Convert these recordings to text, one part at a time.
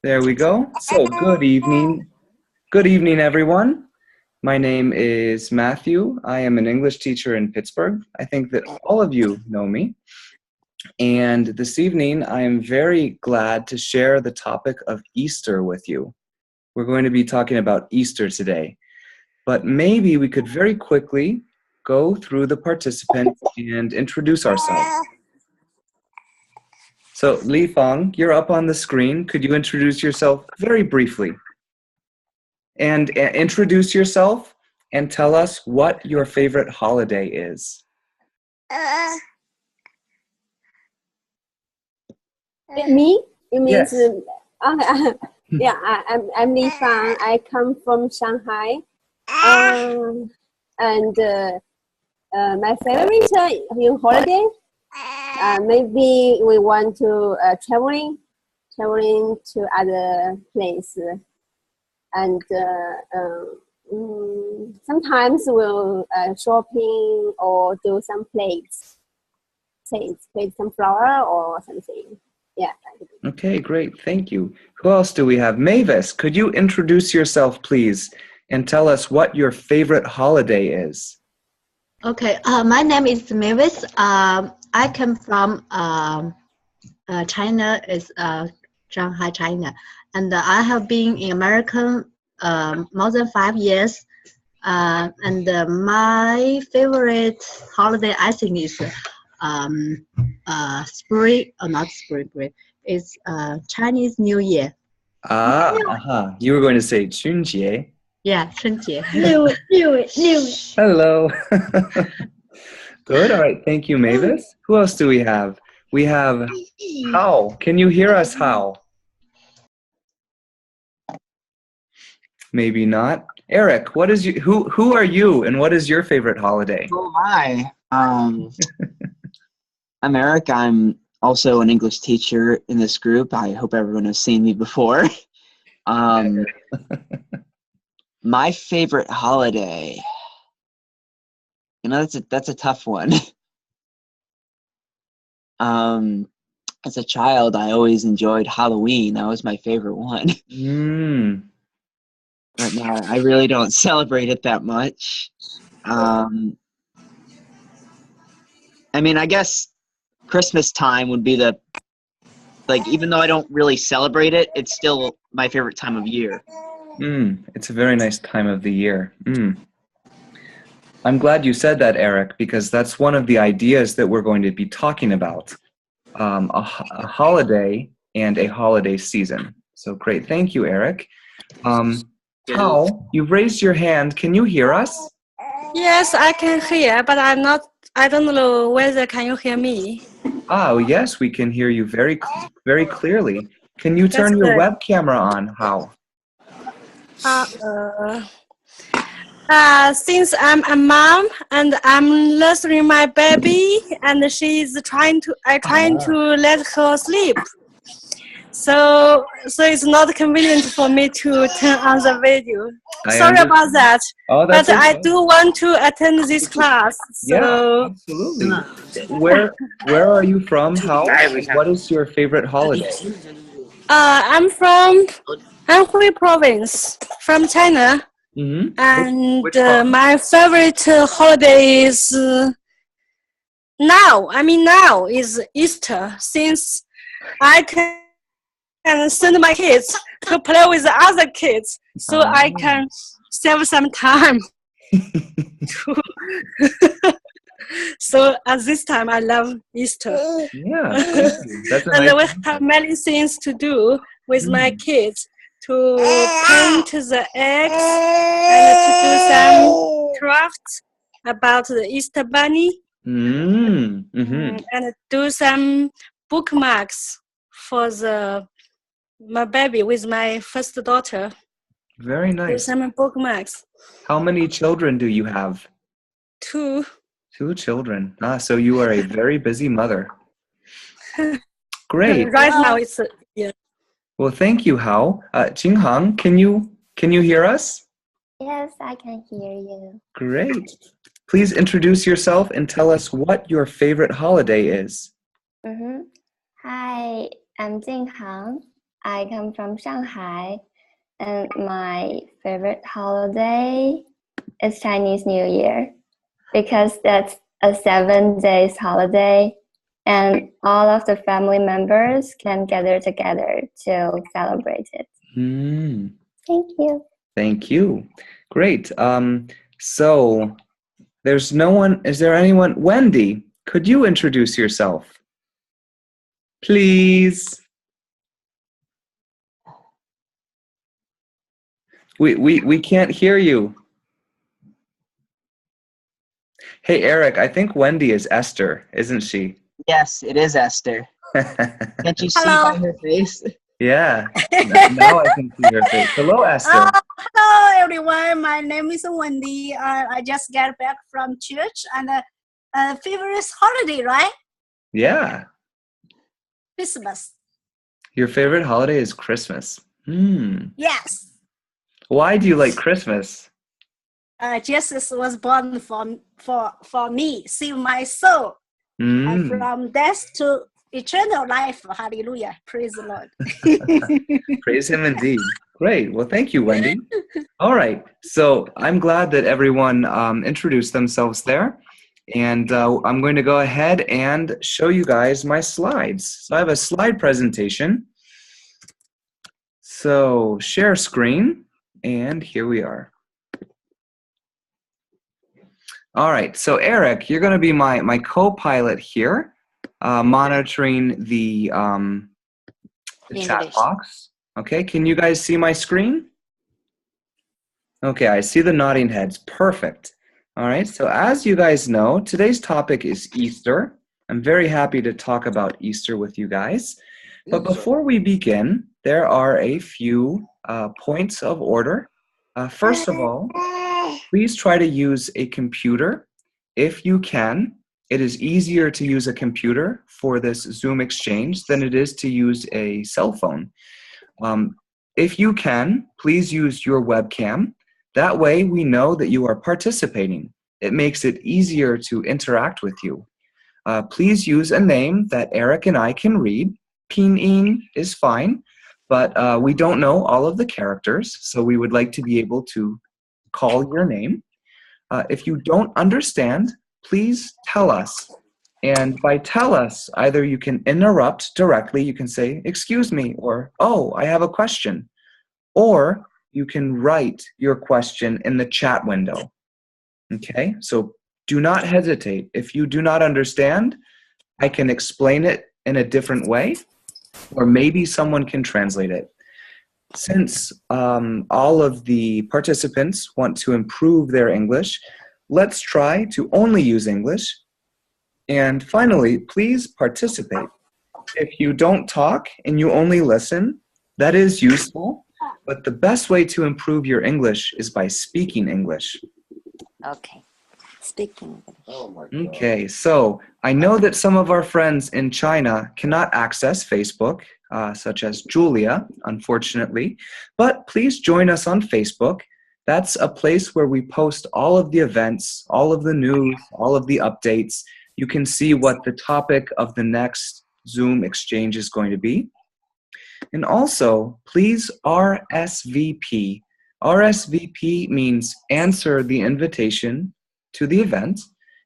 There we go. So, good evening. Good evening, everyone. My name is Matthew. I am an English teacher in Pittsburgh. I think that all of you know me. And this evening, I am very glad to share the topic of Easter with you. We're going to be talking about Easter today. But maybe we could very quickly go through the participants and introduce ourselves. So, Li Fang, you're up on the screen. Could you introduce yourself very briefly? And introduce yourself and tell us what your favorite holiday is. Me? You mean Yes. yeah, I'm Li Fang. I come from Shanghai. And my favorite holiday, maybe we want to traveling to other places, and sometimes we'll shopping or do some plates some flower or something. Yeah. Okay, great. Thank you. Who else do we have? Mavis, could you introduce yourself, please, and tell us what your favorite holiday is? Okay, my name is Mavis. I come from China, is Shanghai, China, and I have been in America more than 5 years. And my favorite holiday, I think, is spring, or not spring break. It's Chinese New Year. You were going to say 春节. Yeah, 春节. Hello. Good. All right. Thank you, Mavis. Who else do we have? We have Hao. Can you hear us, Hao? Maybe not. Eric, who are you and what is your favorite holiday? Oh, hi. I'm Eric. I'm also an English teacher in this group. I hope everyone has seen me before. My favorite holiday, that's a tough one. As a child, I always enjoyed Halloween. That was my favorite one. But now I really don't celebrate it that much. I mean, I guess Christmas time would be even though I don't really celebrate it, it's still my favorite time of year. It's a very nice time of the year. I'm glad you said that, Eric, because that's one of the ideas that we're going to be talking about, a holiday and a holiday season. So great. Thank you, Eric. Hao, you've raised your hand. Can you hear us? Yes, I can hear, but I don't know whether can you hear me. Yes, we can hear you very clearly. Can you turn your web camera on, Hao? Since I'm a mom and I'm nurturing my baby and she's trying to let her sleep. So it's not convenient for me to turn on the video. Sorry about that. But okay. I do want to attend this class. So. Yeah, absolutely. Where are you from? Hao? What is your favorite holiday? I'm from Anhui Province, from China. Mm-hmm. And my favorite holiday is now is Easter, since I can send my kids to play with the other kids, so I can save some time. So at this time, I love Easter. Yeah, that's and we have many things to do with my kids, to paint the eggs and to do some crafts about the Easter bunny, and do some bookmarks for my baby with my first daughter. Very nice. Do some bookmarks. How many children do you have? 2. 2 children. So you are a very busy mother. Great. Right now it's yeah. Well, thank you, Hao. Jinghang, can you hear us? Yes, I can hear you. Great. Please introduce yourself and tell us what your favorite holiday is. Hi, I'm Jinghang. I come from Shanghai, and my favorite holiday is Chinese New Year because that's a 7 days holiday and all of the family members can gather together to celebrate it. Mm, Thank you. thank you. Great. So there's no one, is there anyone? Wendy, could you introduce yourself? Please. We can't hear you. Hey, Eric, I think Wendy is Esther, isn't she? Yes, it is Esther. Can't you see Hello. by her face? Yeah. Now I can see her face. Hello, Esther. Hello, everyone. My name is Wendy. I just got back from church and favorite holiday, right? Yeah. Christmas. Your favorite holiday is Christmas. Yes. Why do you like Christmas? Jesus was born for me, save my soul from death to eternal life. Hallelujah. Praise the Lord. Praise him indeed. Great. Well, thank you, Wendy. All right. So I'm glad that everyone introduced themselves there. And I'm going to go ahead and show you guys my slides. So I have a slide presentation. So share screen, and here we are. All right. So Eric, you're going to be my co-pilot here, monitoring the chat box. Okay, can you guys see my screen? Okay, I see the nodding heads. Perfect. All right, so as you guys know, today's topic is Easter. I'm very happy to talk about Easter with you guys. But before we begin, there are a few points of order. First of all, please try to use a computer if you can. It is easier to use a computer for this Zoom exchange than it is to use a cell phone. If you can, please use your webcam. That way we know that you are participating. It makes it easier to interact with you. Please use a name that Eric and I can read. Pinyin is fine, but we don't know all of the characters, so we would like to be able to call your name. If you don't understand, please tell us. And by tell us, either you can interrupt directly, you can say, excuse me, or, oh, I have a question. Or you can write your question in the chat window. Okay, so do not hesitate. If you do not understand, I can explain it in a different way, or maybe someone can translate it. Since all of the participants want to improve their English, let's try to only use English. And finally, please participate. If you don't talk and you only listen, that is useful, but the best way to improve your English is by speaking English. Okay. Speaking. Okay, so I know that some of our friends in China cannot access Facebook, such as Julia, unfortunately, but please join us on Facebook. That's a place where we post all of the events, all of the news, all of the updates. You can see what the topic of the next Zoom exchange is going to be. And also, please RSVP. RSVP means answer the invitation to the event.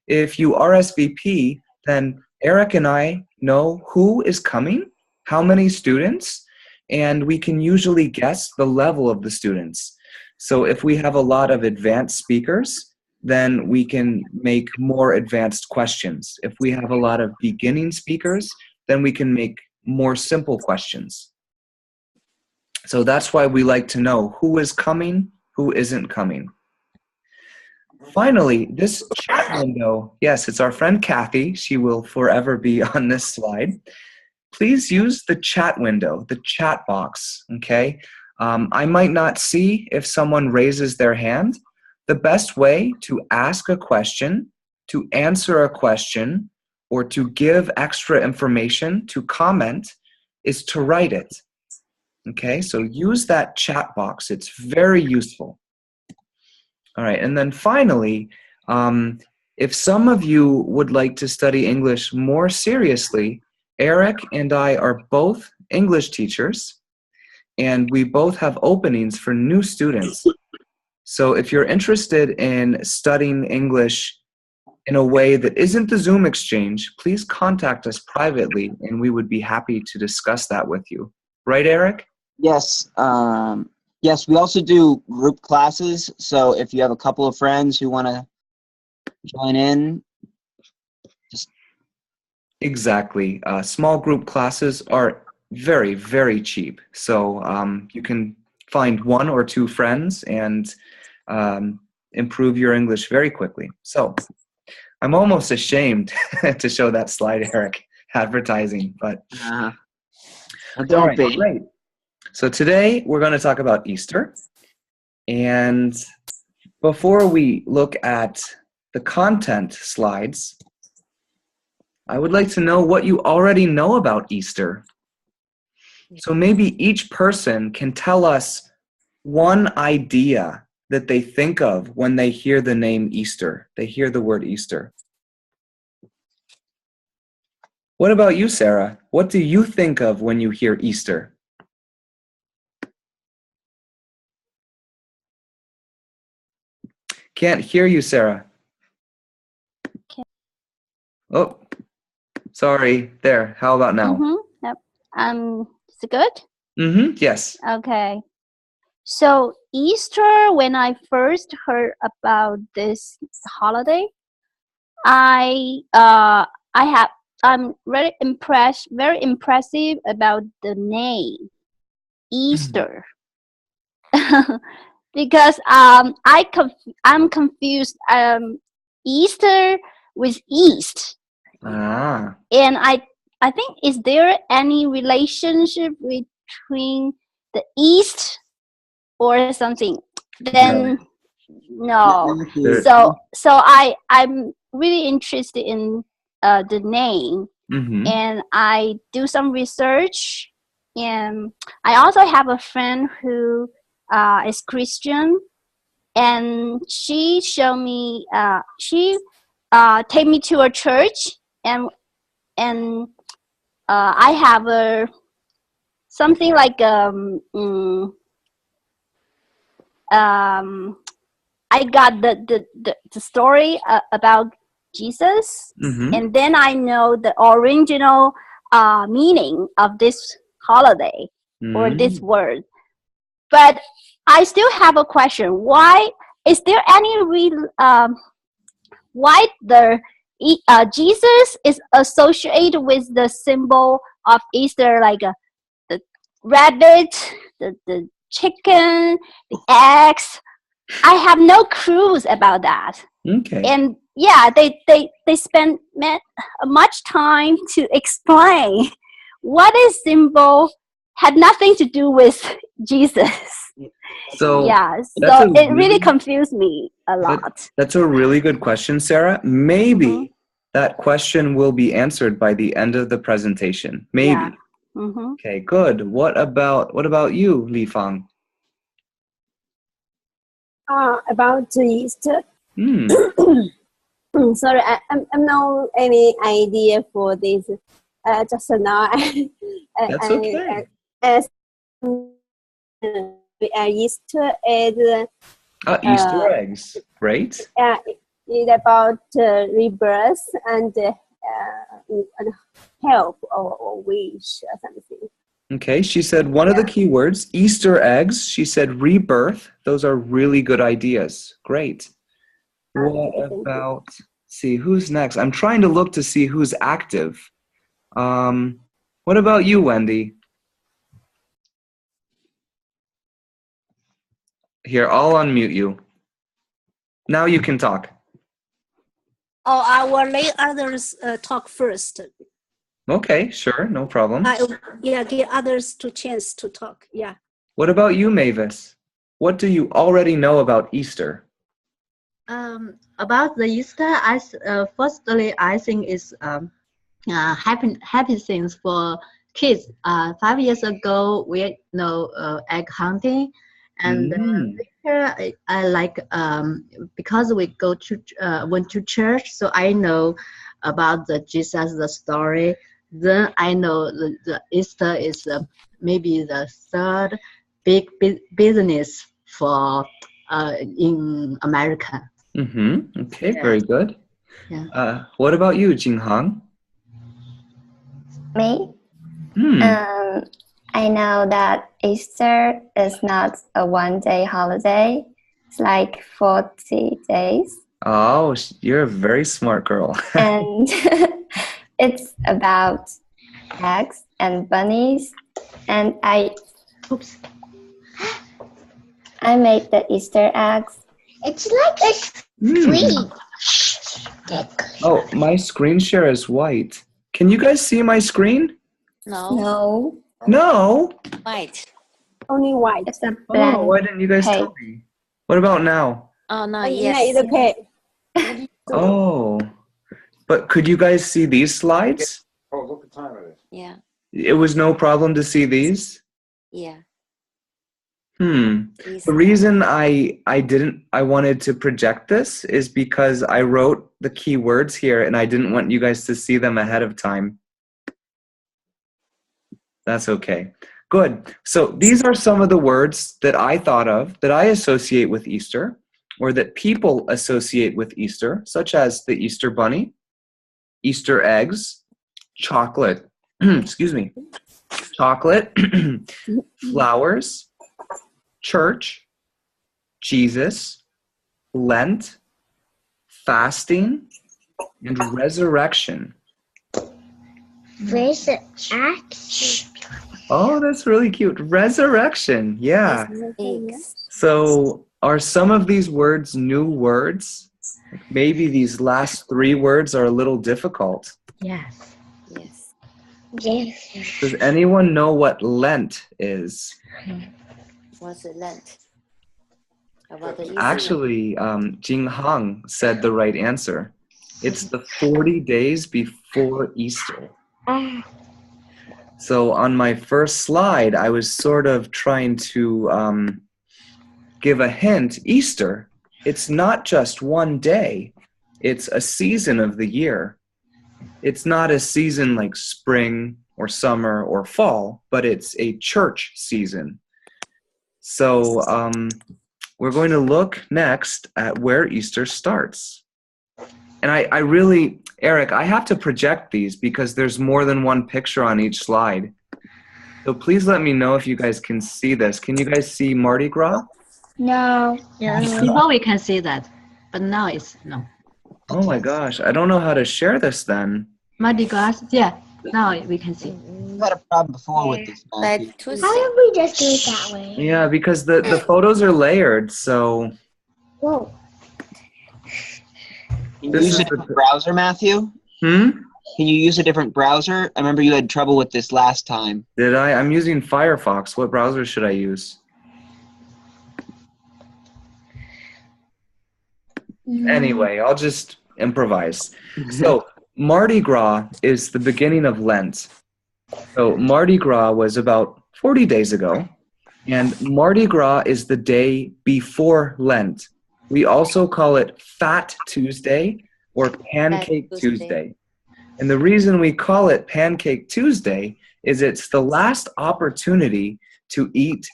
If you RSVP, then Eric and I know who is coming, how many students, and we can usually guess the level of the students. So if we have a lot of advanced speakers, then we can make more advanced questions. If we have a lot of beginning speakers, then we can make more simple questions. So that's why we like to know who is coming, who isn't coming. Finally, this chat window, yes, it's our friend Kathy. She will forever be on this slide. Please use the chat window, the chat box, okay? I might not see if someone raises their hand. The best way to ask a question, to answer a question, or to give extra information, to comment, is to write it. Okay, so use that chat box. It's very useful. All right, and then finally, if some of you would like to study English more seriously, Eric and I are both English teachers. and we both have openings for new students. So if you're interested in studying English in a way that isn't the Zoom exchange, please contact us privately and we would be happy to discuss that with you. Right, Eric? Yes. Yes, we also do group classes. So if you have a couple of friends who want to join in, Exactly. Small group classes are very, very cheap. So you can find 1 or 2 friends and improve your English very quickly. So I'm almost ashamed to show that slide, Eric, advertising, but well, all don't right, be. great. So today we're going to talk about Easter. And before we look at the content slides, I would like to know what you already know about Easter. So maybe each person can tell us one idea that they think of when they hear the name Easter. They hear the word Easter. What about you, Sarah? What do you think of when you hear Easter? Can't hear you, Sarah. Oh, sorry. There. How about now? Yep. Is it good? Yes. Okay. So Easter, when I first heard about this holiday, I'm very impressive about the name Easter. Because I'm confused Easter with East. Ah. And I think, is there any relationship between the East or something? Then no. There- So I'm really interested in the name, and I do some research, and I also have a friend who is Christian, and she showed me she take me to a church, and I have a something like I got the story about Jesus, and then I know the original meaning of this holiday or this word. But I still have a question. Why is there any why the Jesus is associated with the symbol of Easter, like the rabbit, the chicken, the eggs? I have no clues about that. Okay. And yeah, they spend much time to explain what is symbol had nothing to do with Jesus. So yeah, so it really confused me a lot. That's a really good question, Sarah. Maybe that question will be answered by the end of the presentation. Maybe. Yeah. Okay, good. What about you, Li Fang? About Easter. Sorry, I'm no any idea for this. Just now, That's okay. As Easter is Easter eggs, right? it's about rebirth and help or wish or something. Okay, she said one of the key words, Easter eggs. She said rebirth. Those are really good ideas. Great. What about, see, who's next? I'm trying to look to see who's active. What about you, Wendy? Here, I'll unmute you. Now you can talk. Oh, I will let others talk first. Okay, sure, no problem. Give others a chance to talk. Yeah. What about you, Mavis? What do you already know about Easter? About the Easter, firstly, I think it's happy things for kids. 5 years ago, we know egg hunting, and later I like because we went to church, so I know about the Jesus the story. Then I know the Easter is maybe the third big business for in America. Mm-hmm. Okay, Yeah. very good. Yeah. What about you, Jinghang? Me? Hmm. I know that Easter is not a one-day holiday. It's like 40 days. Oh, you're a very smart girl. And it's about eggs and bunnies. And I made the Easter eggs. It's like a Hmm. Oh, my screen share is white. Can you guys see my screen? No. No, No. White. Only white. it's a Oh, blank. why didn't you guys page. tell me? What about now? Oh no. Yeah, Yes. it's okay. Oh, but could you guys see these slides? Oh, look what time it is. Yeah. It was no problem to see these? Yeah. The reason I wanted to project this is because I wrote the key words here and I didn't want you guys to see them ahead of time. That's okay. Good. So these are some of the words that I thought of that I associate with Easter, or that people associate with Easter, such as the Easter bunny, Easter eggs, chocolate, excuse me, chocolate, flowers, church, Jesus, Lent, fasting, and resurrection. Resurrection. Oh, that's really cute. Resurrection. Yeah. Eggs. So are some of these words new words? Maybe these last three words are a little difficult. Yes. Yes. Yes. Does anyone know what Lent is? What's it Lent? About the Easter? Actually, Jinghang said the right answer. It's the 40 days before Easter. So on my first slide, I was sort of trying to give a hint. Easter, it's not just one day. It's a season of the year. It's not a season like spring or summer or fall, but it's a church season. So we're going to look next at where Easter starts. And I really, Eric, I have to project these because there's more than one picture on each slide. So please let me know if you guys can see this. Can you guys see Mardi Gras? No. Yeah. Before we can see that, but now it's no. Oh my gosh, I don't know how to share this then. Mardi Gras. Yeah. Now we can see. We had a problem before with this, Matthew. Like two. How did we just do it that way? Yeah, because the photos are layered, so Whoa. Can you This use is a different browser, Matthew? Can you use a different browser? I remember you had trouble with this last time. Did I? I'm using Firefox. What browser should I use? Anyway, I'll just improvise. So Mardi Gras is the beginning of Lent. So Mardi Gras was about 40 days ago, and Mardi Gras is the day before Lent. We also call it Fat Tuesday or Pancake Fat Tuesday. Tuesday. And the reason we call it Pancake Tuesday is it's the last opportunity to eat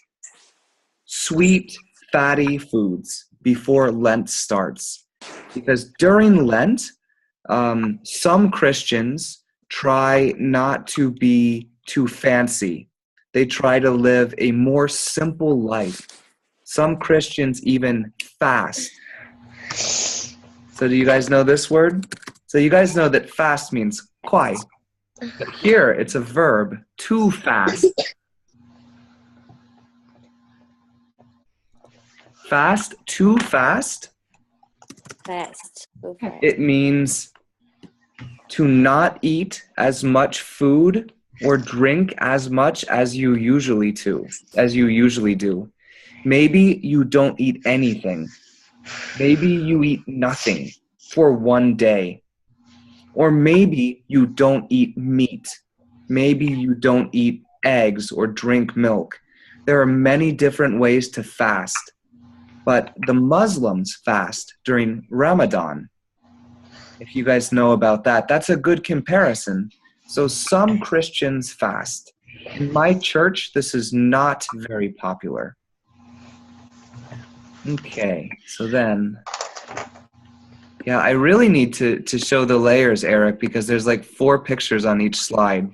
sweet, fatty foods before Lent starts. Because during Lent, some Christians try not to be too fancy. They try to live a more simple life. Some Christians even fast. So do you guys know this word? So you guys know that fast means kwai. But here it's a verb, to fast. Fast, to fast, Fast. So fast. it means to not eat as much food or drink as much as you usually do. Maybe you don't eat anything. Maybe you eat nothing for one day. Or maybe you don't eat meat. Maybe you don't eat eggs or drink milk. There are many different ways to fast. But the Muslims fast during Ramadan. If you guys know about that, that's a good comparison. So some Christians fast. In my church, this is not very popular. Okay, so then, yeah, I really need to show the layers, Eric, because there's like 4 pictures on each slide.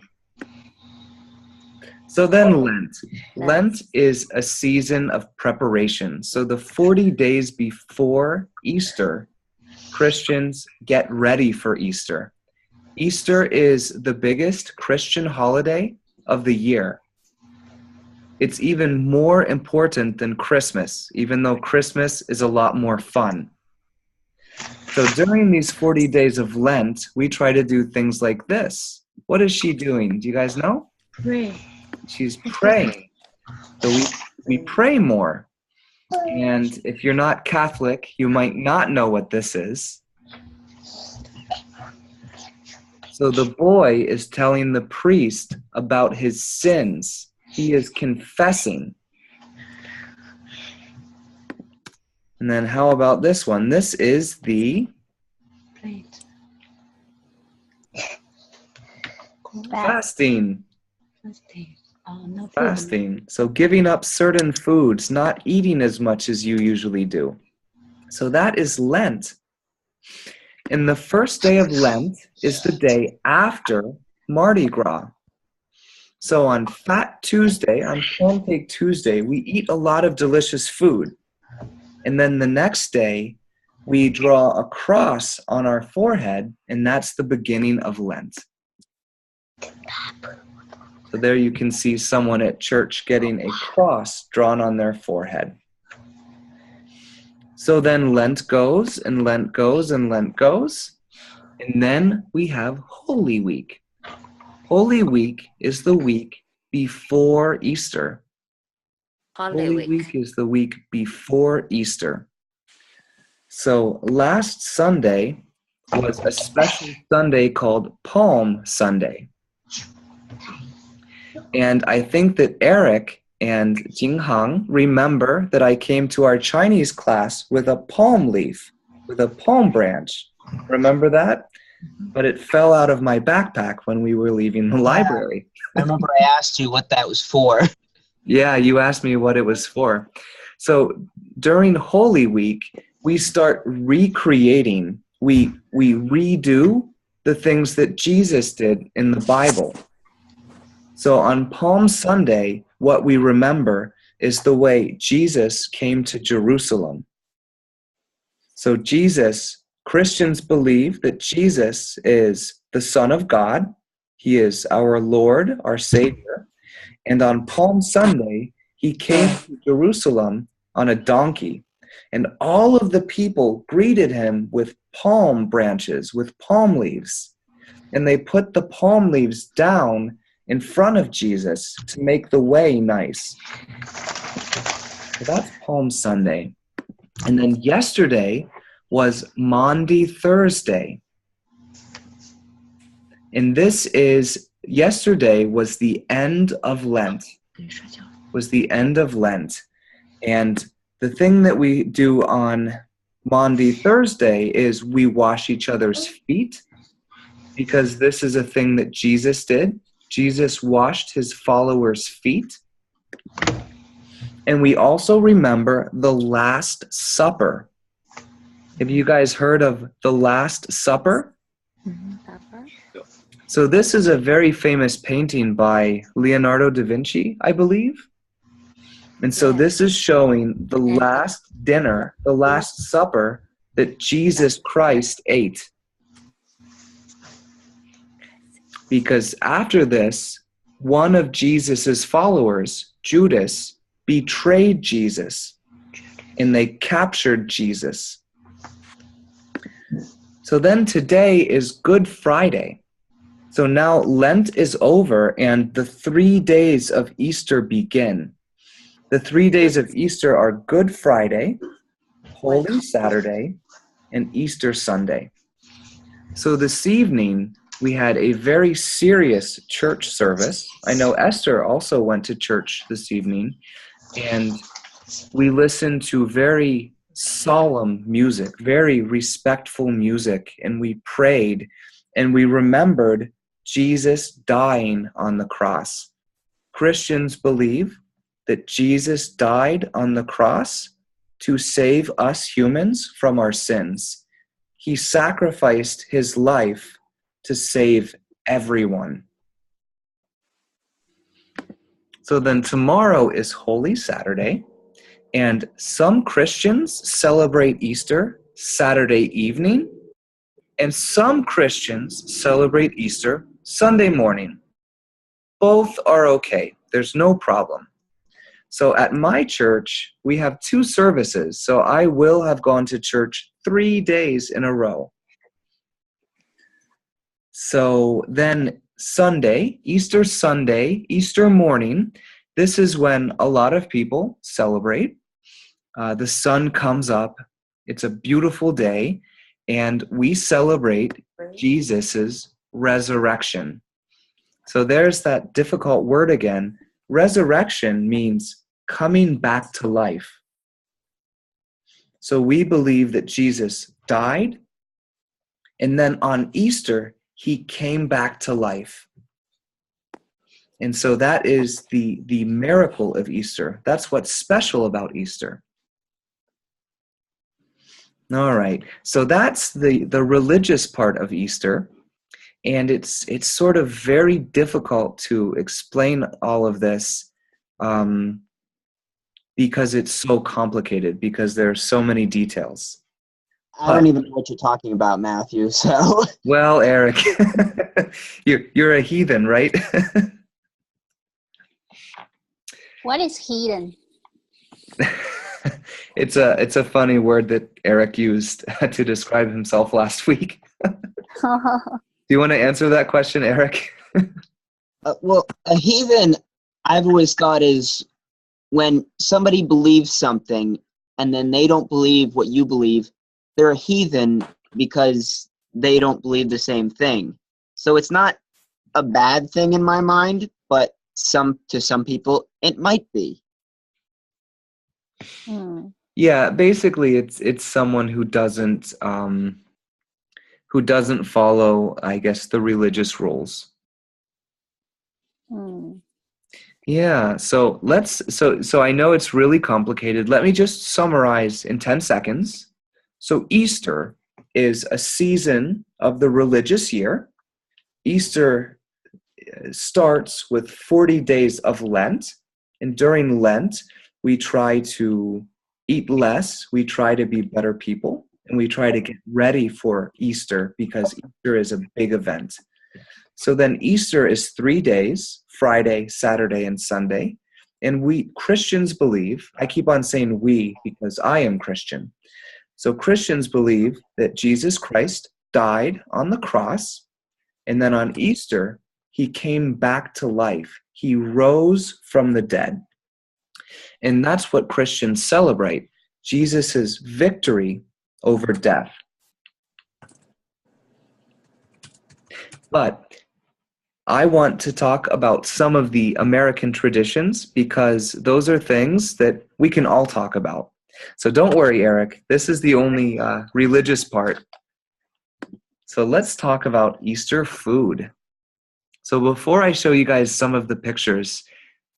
So then Lent. Lent is a season of preparation. So the 40 days before Easter, Christians get ready for Easter. Easter is the biggest Christian holiday of the year. It's even more important than Christmas, even though Christmas is a lot more fun. So during these 40 days of Lent, we try to do things like this. What is she doing? Do you guys know? Pray. She's praying. So we pray more. And if you're not Catholic, you might not know what this is. So the boy is telling the priest about his sins. He is confessing. And then how about this one? This is the Plate. fasting. Fasting. Oh, no food. Fasting. So giving up certain foods, not eating as much as you usually do. So that is Lent. And the first day of Lent is the day after Mardi Gras. So on Fat Tuesday, on Pancake Tuesday, we eat a lot of delicious food. And then the next day, we draw a cross on our forehead, and that's the beginning of Lent. So there you can see someone at church getting a cross drawn on their forehead. So then Lent goes, and Lent goes, and Lent goes. And then we have Holy Week. Holy Week is the week before Easter. Holy Week is the week before Easter. So last Sunday was a special Sunday called Palm Sunday. And I think that Eric and Jinghang remember that I came to our Chinese class with a palm leaf, with a palm branch. Remember that? But it fell out of my backpack when we were leaving the library. I remember I asked you what that was for. Yeah, you asked me what it was for. So during Holy Week, we start recreating, we redo the things that Jesus did in the Bible. So on Palm Sunday, what we remember is the way Jesus came to Jerusalem. So Christians believe that Jesus is the Son of God. He is our Lord, our Savior. And on Palm Sunday, he came to Jerusalem on a donkey. And all of the people greeted him with palm branches, with palm leaves. And they put the palm leaves down in front of Jesus to make the way nice. So that's Palm Sunday. And then yesterday was Maundy Thursday. And yesterday was the end of Lent. And the thing that we do on Maundy Thursday is we wash each other's feet, because this is a thing that Jesus did. Jesus washed his followers' feet. And we also remember the Last Supper. Have you guys heard of the Last Supper? So this is a very famous painting by Leonardo da Vinci, I believe. And so this is showing the last dinner, the Last Supper that Jesus Christ ate. Because after this, one of Jesus's followers, Judas, betrayed Jesus, and they captured Jesus. So then today is Good Friday. So now Lent is over and the 3 days of Easter begin. The 3 days of Easter are Good Friday, Holy Saturday, and Easter Sunday. So this evening, we had a very serious church service. I know Esther also went to church this evening, and we listened to very solemn music, very respectful music, and we prayed, and we remembered Jesus dying on the cross. Christians believe that Jesus died on the cross to save us humans from our sins. He sacrificed his life to save everyone. So then tomorrow is Holy Saturday, and some Christians celebrate Easter Saturday evening, and some Christians celebrate Easter Sunday morning. Both are okay. There's no problem. So at my church, we have 2 services, so I will have gone to church 3 days in a row. So then Sunday, Easter morning, this is when a lot of people celebrate. The sun comes up. It's a beautiful day, and we celebrate Jesus's resurrection. So there's that difficult word again. Resurrection means coming back to life. So we believe that Jesus died, and then on Easter, he came back to life. And so that is the miracle of Easter. That's what's special about Easter. All right, so that's the religious part of Easter. And it's sort of very difficult to explain all of this because it's so complicated, because there are so many details. I don't even know what you're talking about, Matthew. So. Well, Eric, you're a heathen, right? What is heathen? It's a funny word that Eric used to describe himself last week. Do you want to answer that question, Eric? Well, a heathen, I've always thought, is when somebody believes something and then they don't believe what you believe, they're a heathen because they don't believe the same thing. So it's not a bad thing in my mind, but to some people, it might be. Yeah, basically it's someone who doesn't follow, I guess, the religious rules. Yeah, so I know it's really complicated. Let me just summarize in 10 seconds. So Easter is a season of the religious year. Easter starts with 40 days of Lent, and during Lent, we try to eat less, we try to be better people, and we try to get ready for Easter because Easter is a big event. So then Easter is 3 days, Friday, Saturday, and Sunday. And we Christians believe, I keep on saying we because I am Christian. So Christians believe that Jesus Christ died on the cross, and then on Easter, he came back to life. He rose from the dead. And that's what Christians celebrate, Jesus' victory over death. But I want to talk about some of the American traditions because those are things that we can all talk about. So don't worry, Eric. This is the only religious part. So let's talk about Easter food. So before I show you guys some of the pictures,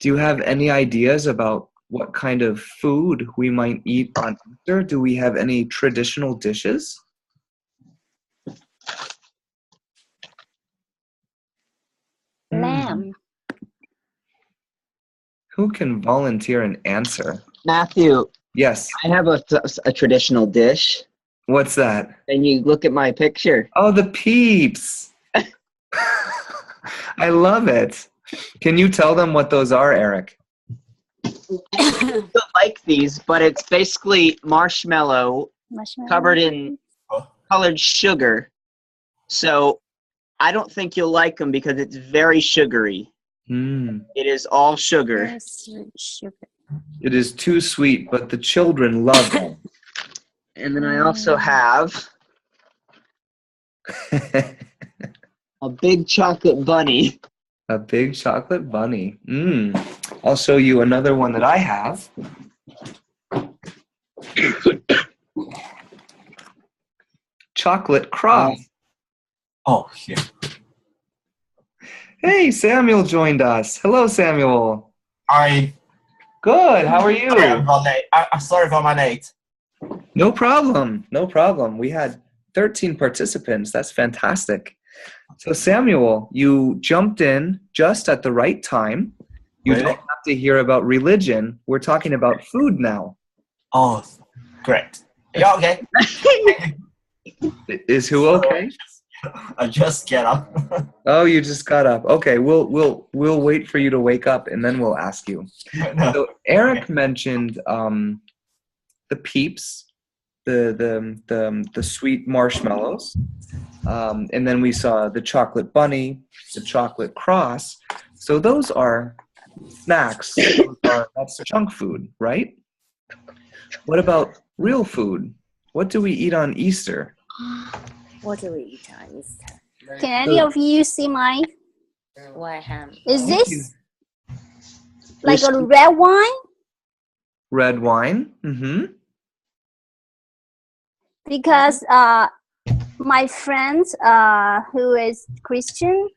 do you have any ideas about what kind of food we might eat on Easter? Do we have any traditional dishes? Lamb. Who can volunteer an answer? Matthew. Yes. I have a traditional dish. What's that? And you look at my picture. Oh, the peeps. I love it. Can you tell them what those are, Eric? I don't like these, but it's basically marshmallow covered in colored sugar. So I don't think you'll like them because it's very sugary. It is all sugar. It is too sweet, but the children love them. And then I also have a big chocolate bunny. A big chocolate bunny. I'll show you another one that I have. Chocolate cross. Oh, yeah. Hey, Samuel joined us. Hello, Samuel. Hi. Good. How are you? Sorry for my late. No problem. No problem. We had 13 participants. That's fantastic. So, Samuel, you jumped in just at the right time. You Really? don't have to hear about religion. We're talking about food now. Oh, great. Yeah, okay. Is who okay? I just get up. Oh, you just got up. Okay, we'll wait for you to wake up and then we'll ask you. No. So Eric mentioned the Peeps, the sweet marshmallows, and then we saw the chocolate bunny, the chocolate cross. So those are snacks. That's junk food, right? What about real food? What do we eat on Easter? What do we eat on Easter? Can any of you see mine? What ham? Is this like a red wine? Red wine. Mm-hmm. Because my friend who is Christian,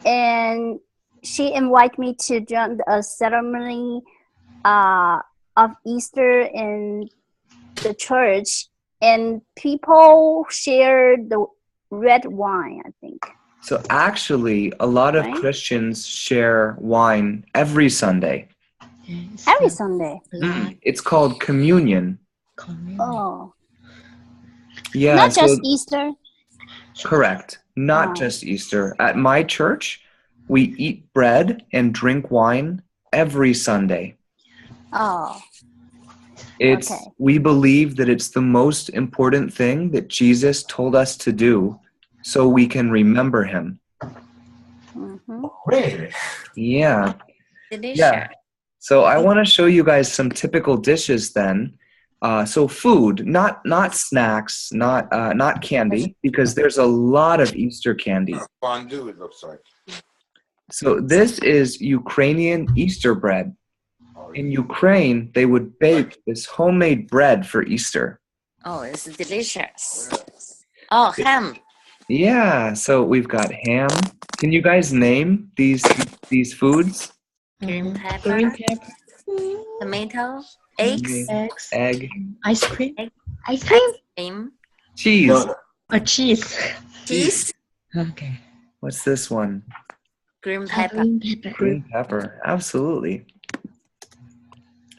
and she invited me to join a ceremony of Easter in the church, and people share the red wine, I think. So actually, a lot of Right? Christians share wine every Sunday. Every Sunday. It's called communion. Oh, Yeah, not so just Easter. correct. Not Oh. just Easter. At my church, we eat bread and drink wine every Sunday. Oh, It's Okay. we believe that it's the most important thing that Jesus told us to do so we can remember him. hmm Really? Yeah. Delicious. Yeah. So I want to show you guys some typical dishes then. So food, not snacks, not candy, because there's a lot of Easter candy. Fondue, it looks like. So this is Ukrainian Easter bread. In Ukraine, they would bake this homemade bread for Easter. Oh, it's delicious. Oh, ham. Yeah, so we've got ham. Can you guys name these foods? Green pepper. Tomato. Eggs. Eggs, Egg, ice cream, Ice cream? Cream. cheese. No, or cheese. Cheese. Okay. What's this one? Green pepper. Green pepper. Green pepper. Absolutely.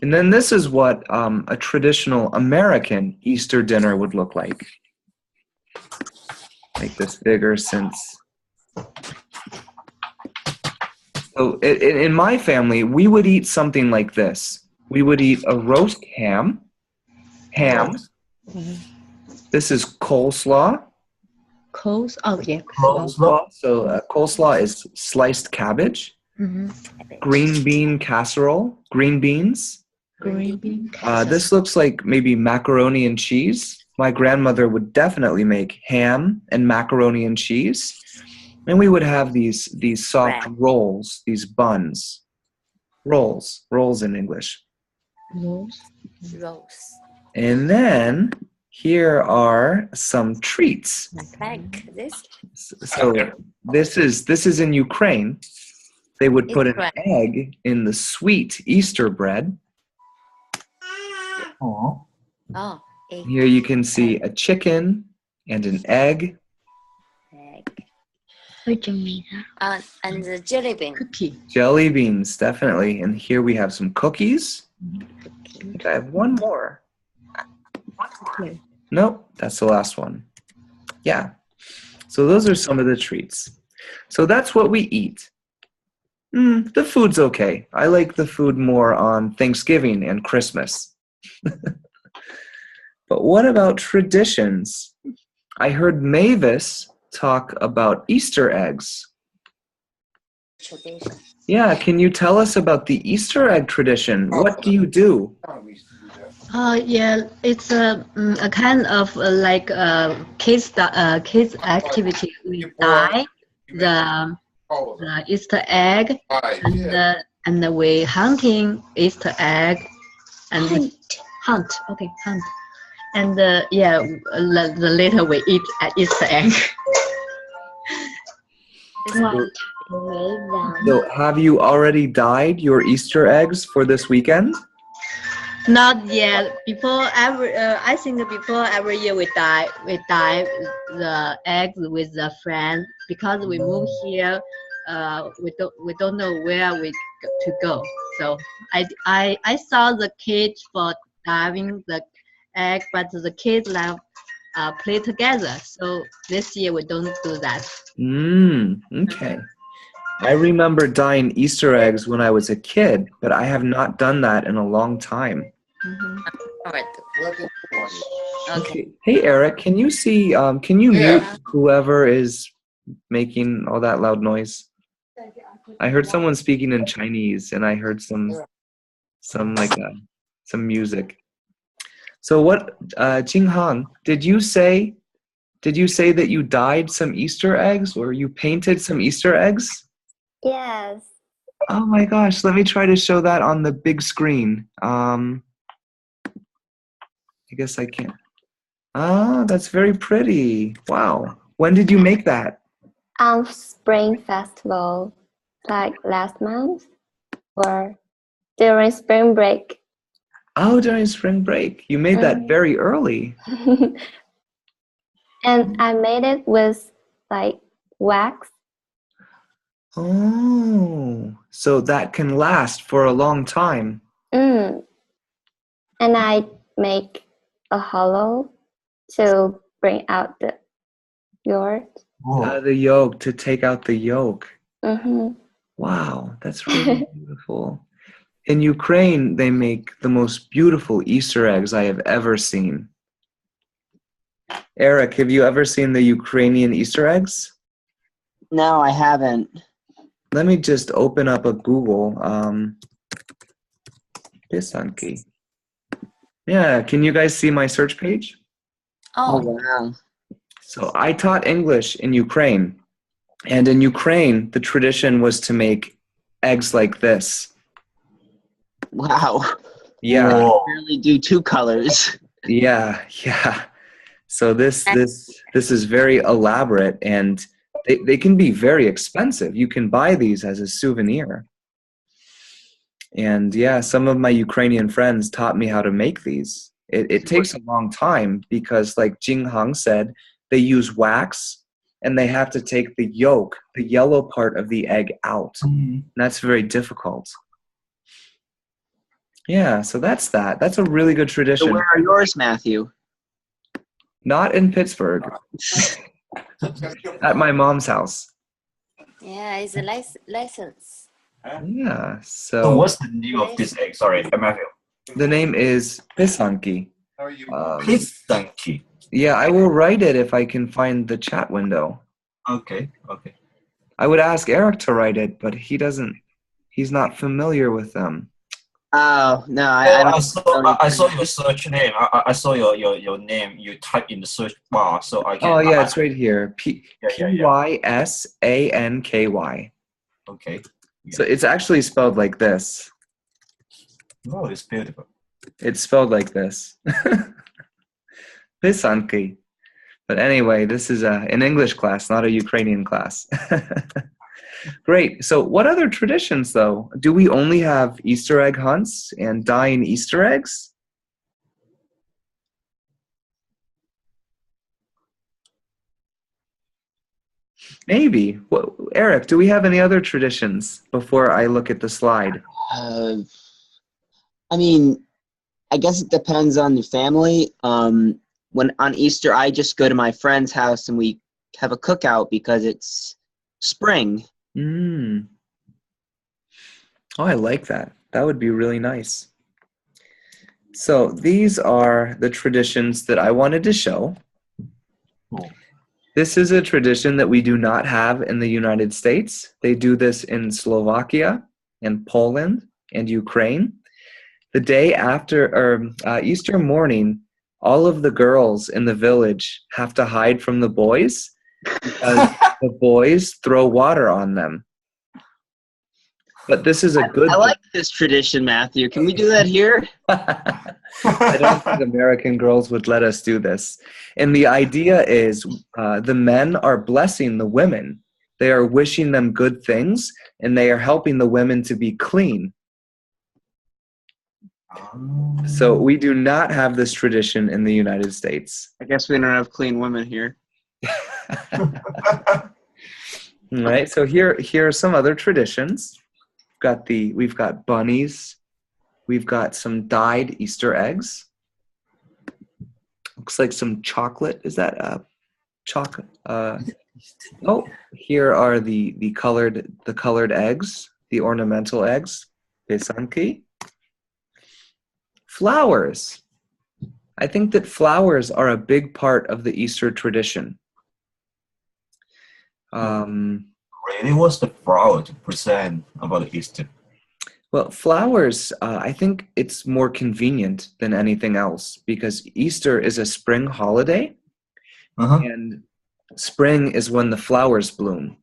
And then this is what a traditional American Easter dinner would look like. Make this bigger since. So in my family, we would eat something like this. We would eat a roast ham. This is coleslaw. Oh, yeah. Coleslaw. So coleslaw is sliced cabbage. Green bean casserole. Green beans. Green bean. This looks like maybe macaroni and cheese. My grandmother would definitely make ham and macaroni and cheese. And we would have these soft rolls, these buns. Rolls in English. Rose. And then here are some treats. Like this. So this is in Ukraine. They would put an Israel. egg in the sweet Easter bread. Oh. Oh, egg. Here you can see a chicken and an egg. Where'd you make that? And the jelly bean. Cookie. Jelly beans, definitely. And here we have some cookies. I think I have one more. Nope, that's the last one. Yeah. So those are some of the treats. So that's what we eat. The food's okay. I like the food more on Thanksgiving and Christmas. But what about traditions? I heard Mavis talk about Easter eggs. Tradition. Yeah, can you tell us about the Easter egg tradition? What do you do? Yeah, it's a kind of like kids activity. We dye the Easter egg, and we hunting Easter egg, and hunt. Okay, hunt. And yeah, the later we eat Easter egg. This one. So have you already dyed your Easter eggs for this weekend? Not yet. I think before every year we dye the eggs with a friend because we moved here. We don't know where to go. So I saw the cage for dyeing the egg, but the kids love play together. So this year we don't do that. Okay. I remember dyeing Easter eggs when I was a kid, but I have not done that in a long time. Okay. Hey, Eric, can you see? Can you mute whoever is making all that loud noise? I heard someone speaking in Chinese, and I heard some music. So what, Jinghang, did you say that you dyed some Easter eggs or you painted some Easter eggs? Yes. Oh my gosh, let me try to show that on the big screen. I guess I can't. Ah, that's very pretty. Wow. When did you make that? Spring festival, like last month or during spring break. Oh, during spring break. You made that very early. And I made it with like wax. Oh, so that can last for a long time. And I make a hollow to bring out the yolk. The yolk, to take out the yolk. Mm-hmm. Wow, that's really beautiful. In Ukraine, they make the most beautiful Easter eggs I have ever seen. Eric, have you ever seen the Ukrainian Easter eggs? No, I haven't. Let me just open up a Google. Pisanki. Yeah, can you guys see my search page? Oh, wow. So I taught English in Ukraine. And in Ukraine, the tradition was to make eggs like this. Wow. Yeah. You really do two colors. Yeah. So this is very elaborate, and they can be very expensive. You can buy these as a souvenir. And yeah, some of my Ukrainian friends taught me how to make these. It takes a long time because, like Jinghang said, they use wax and they have to take the yolk, the yellow part of the egg out. And that's very difficult. Yeah, so that's that. That's a really good tradition. So where are yours, Matthew? Not in Pittsburgh. At my mom's house. Yeah, it's a license. Yeah, So what's the name of this egg? Sorry, Matthew. The name is Pisanki. Pisanki. Yeah, I will write it if I can find the chat window. Okay. I would ask Eric to write it, but he's not familiar with them. Oh, no, I saw your search name. I saw your name. You type in the search bar, so I can. Oh yeah, it's right here. Pysanky. Okay. Yeah. So it's actually spelled like this. Oh, it's beautiful. It's spelled like this. Pisanki. But anyway, this is an English class, not a Ukrainian class. Great. So what other traditions, though? Do we only have Easter egg hunts and dyeing Easter eggs? Maybe. Well, Eric, do we have any other traditions before I look at the slide? I mean, I guess it depends on the family. When on Easter, I just go to my friend's house and we have a cookout because it's spring. Oh, I like that. That would be really nice. So these are the traditions that I wanted to show. Cool. This is a tradition that we do not have in the United States. They do this in Slovakia and Poland and Ukraine. The day after, or Easter morning, all of the girls in the village have to hide from the boys because the boys throw water on them. But this is a good. I like this tradition, Matthew. Can we do that here? I don't think American girls would let us do this. And the idea is the men are blessing the women They are wishing them good things, and they are helping the women to be clean. So we do not have this tradition in the United States. I guess we don't have clean women here. All right, so here are some other traditions. We've got bunnies. We've got some dyed Easter eggs. Looks like some chocolate. Is that chocolate? Oh, here are the colored eggs, the ornamental eggs. Besanki. Flowers. I think that flowers are a big part of the Easter tradition. Really, what's the flower to present about Easter? Well, flowers, I think it's more convenient than anything else because Easter is a spring holiday, and spring is when the flowers bloom.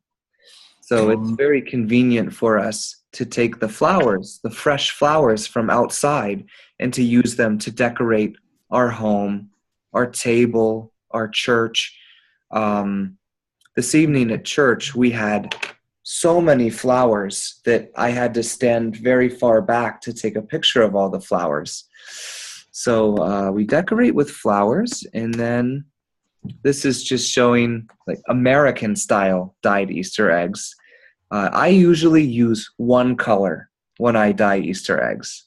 So it's very convenient for us to take the flowers, the fresh flowers from outside, and to use them to decorate our home, our table, our church. This evening at church, we had so many flowers that I had to stand very far back to take a picture of all the flowers. So we decorate with flowers, and then this is just showing like American style dyed Easter eggs. I usually use one color when I dye Easter eggs.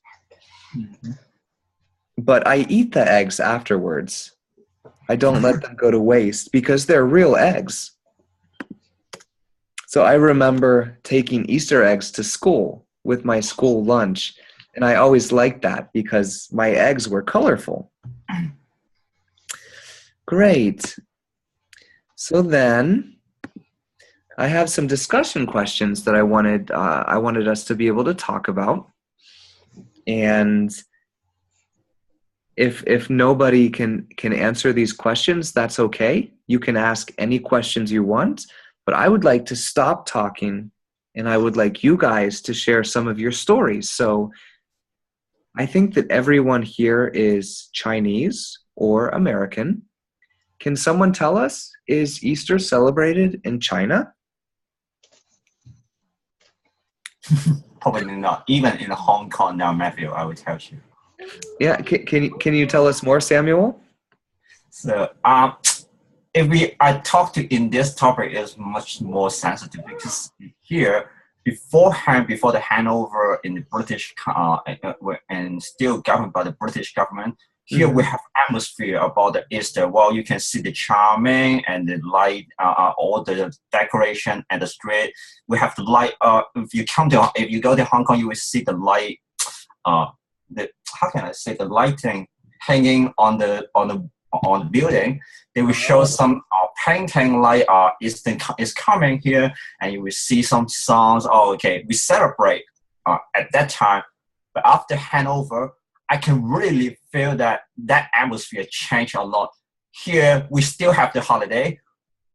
But I eat the eggs afterwards. I don't let them go to waste because they're real eggs. So I remember taking Easter eggs to school with my school lunch, and I always liked that because my eggs were colorful. Great. So then I have some discussion questions that I wanted us to be able to talk about. And if nobody can answer these questions, that's okay. You can ask any questions you want. But I would like to stop talking, and I would like you guys to share some of your stories. So I think that everyone here is Chinese or American. Can someone tell us, is Easter celebrated in China? Probably not. Even in Hong Kong now, Matthew, I will tell you. Yeah, can you tell us more, Samuel? So if I talk to in this topic is much more sensitive because here beforehand, before the handover in the British and still governed by the British government, here we have atmosphere about the Easter. Well, you can see the charming and the light, all the decoration and the street. We have the light. If you go to Hong Kong, you will see the light. How can I say, the lighting hanging on the building. They will show some painting like Easter is coming here, and you will see some songs. Oh, okay, we celebrate at that time. But after handover, I can really feel that atmosphere changed a lot. Here, we still have the holiday,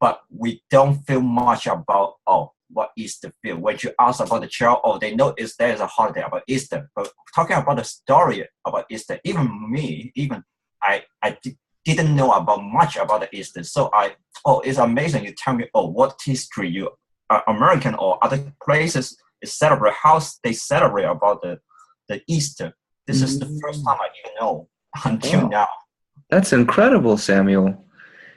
but we don't feel much about, what Easter feel. When you ask about the child, they know there is a holiday about Easter. But talking about the story about Easter, even I didn't know about much about the Easter. So it's amazing. You tell me, what history you American or other places is celebrate, how they celebrate about the Easter. This is the first time I even know until now. That's incredible, Samuel.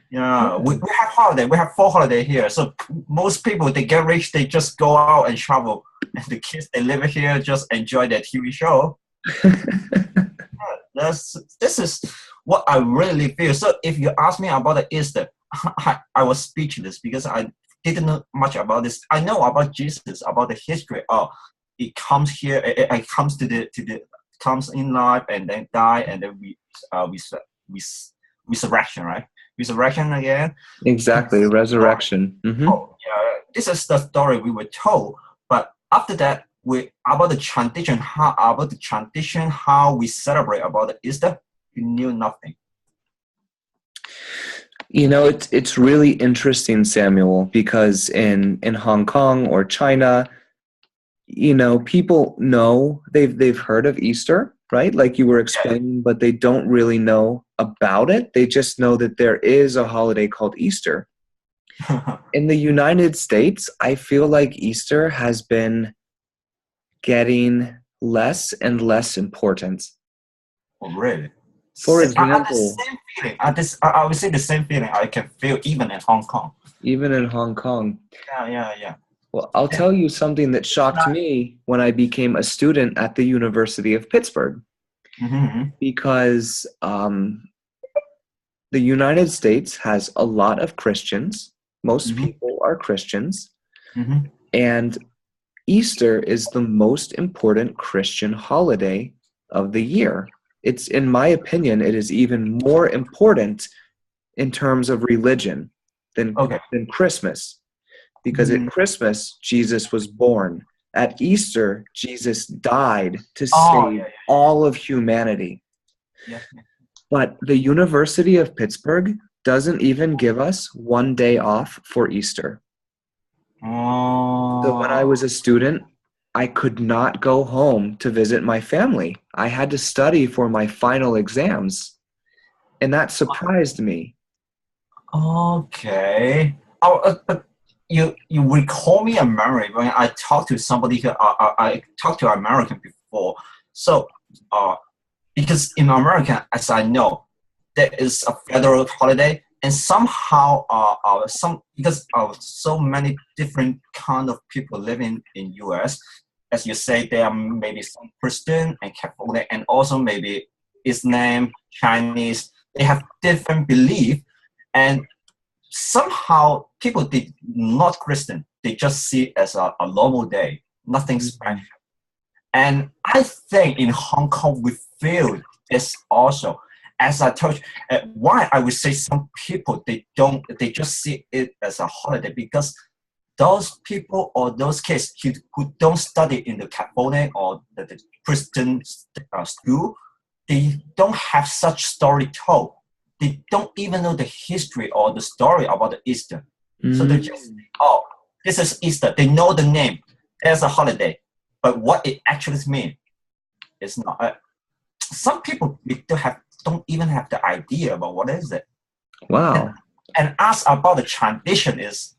Yeah, we have holiday. We have 4 holidays here. So most people, they get rich, they just go out and travel. And the kids, they live here, just enjoy their TV show. This is what I really feel. So if you ask me about the Easter, I was speechless because I didn't know much about this. I know about Jesus, about the history. It comes here. It comes comes in life and then die, and then resurrection, right? Resurrection again. Exactly, resurrection. This is the story we were told. But after that, about the tradition, how we celebrate about the Easter, we knew nothing. You know, it's really interesting, Samuel, because in Hong Kong or China, you know, people know they've heard of Easter, right? Like you were explaining, but they don't really know about it. They just know that there is a holiday called Easter. In the United States, I feel like Easter has been getting less and less important. Oh, really? For I example, same feeling. I would say the same feeling I can feel even in Hong Kong. even in Hong Kong. Yeah. Well, I'll tell you something that shocked me when I became a student at the University of Pittsburgh. Because the United States has a lot of Christians. Most people are Christians. And Easter is the most important Christian holiday of the year. It's, in my opinion, it is even more important in terms of religion than Christmas. Because at Christmas, Jesus was born. At Easter, Jesus died to save all of humanity. But the University of Pittsburgh doesn't even give us one day off for Easter. So when I was a student, I could not go home to visit my family. I had to study for my final exams. And that surprised me. Okay. But you recall me a memory when I talked to somebody who I talked to an American before. So because in America, as I know, there is a federal holiday, and somehow because of so many different kind of people living in US, as you say, there are maybe some Christian and Catholic, and also maybe Islam, Chinese. They have different belief, and somehow people did not Christian. They just see it as a normal day, nothing special. And I think in Hong Kong we feel this also. As I told you, why I would say some people they just see it as a holiday, because those people or those kids who don't study in the Catholic or the Christian school, they don't have such story told. They don't even know the history or the story about the Easter. So they just, this is Easter. They know the name. There's a holiday. But what it actually means is not. Some people don't even have the idea about what is it. Wow. And ask about the tradition is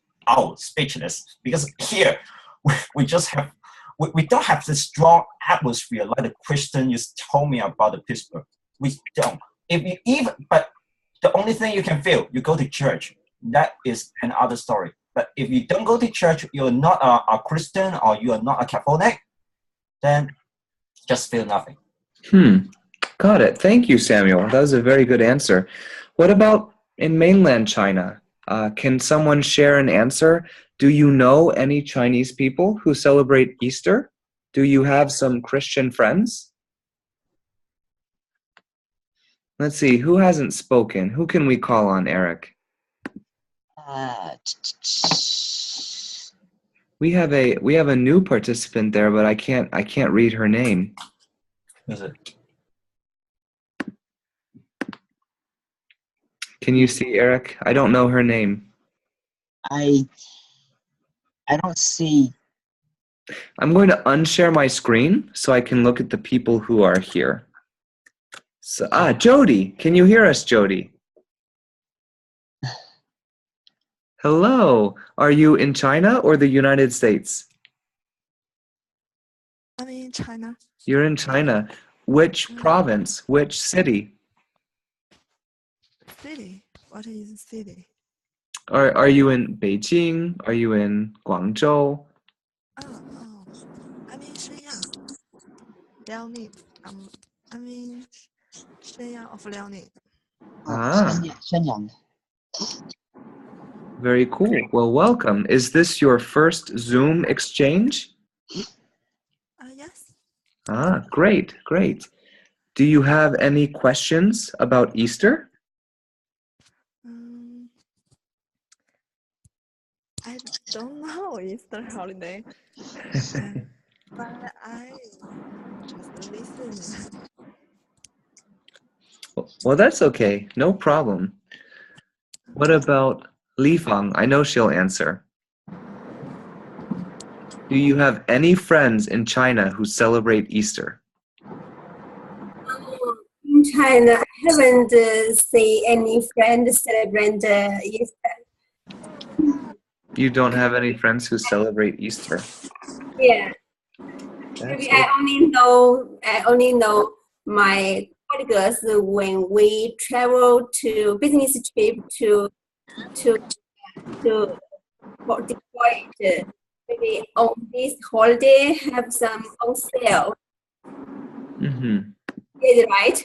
speechless, because here we just have we don't have this strong atmosphere like the Christian you told me about the Pittsburgh. We don't. But the only thing you can feel, you go to church. That is another story. But if you don't go to church, you're not a Christian or you are not a Catholic, then just feel nothing. Got it. Thank you, Samuel. That was a very good answer. What about in mainland China? Can someone share an answer? Do you know any Chinese people who celebrate Easter? Do you have some Christian friends? Let's see, who hasn't spoken? Who can we call on, Eric? We have a new participant there, but I can't read her name. Is it? Can you see, Eric? I don't know her name. I don't see. I'm going to unshare my screen so I can look at the people who are here. So, Jody. Can you hear us, Jody? Hello. Are you in China or the United States? I'm in China. You're in China. Which province? Which city? City? What is city? Are you in Beijing? Are you in Guangzhou? I'm in Shenyang, Liaoning. I'm in Shenyang of Liaoning. Shenyang. Very cool. Well, welcome. Is this your first Zoom exchange? Yes. Great. Do you have any questions about Easter? I don't know Easter holiday, but I just listen. Well, that's okay. No problem. What about Li Fang? I know she'll answer. Do you have any friends in China who celebrate Easter? In China, I haven't seen any friends celebrate Easter. You don't have any friends who celebrate Easter. Yeah. That's Maybe I only know my colleagues when we travel to business trip to for Detroit. Maybe on this holiday have some on sale. mm-hmm. Is it right?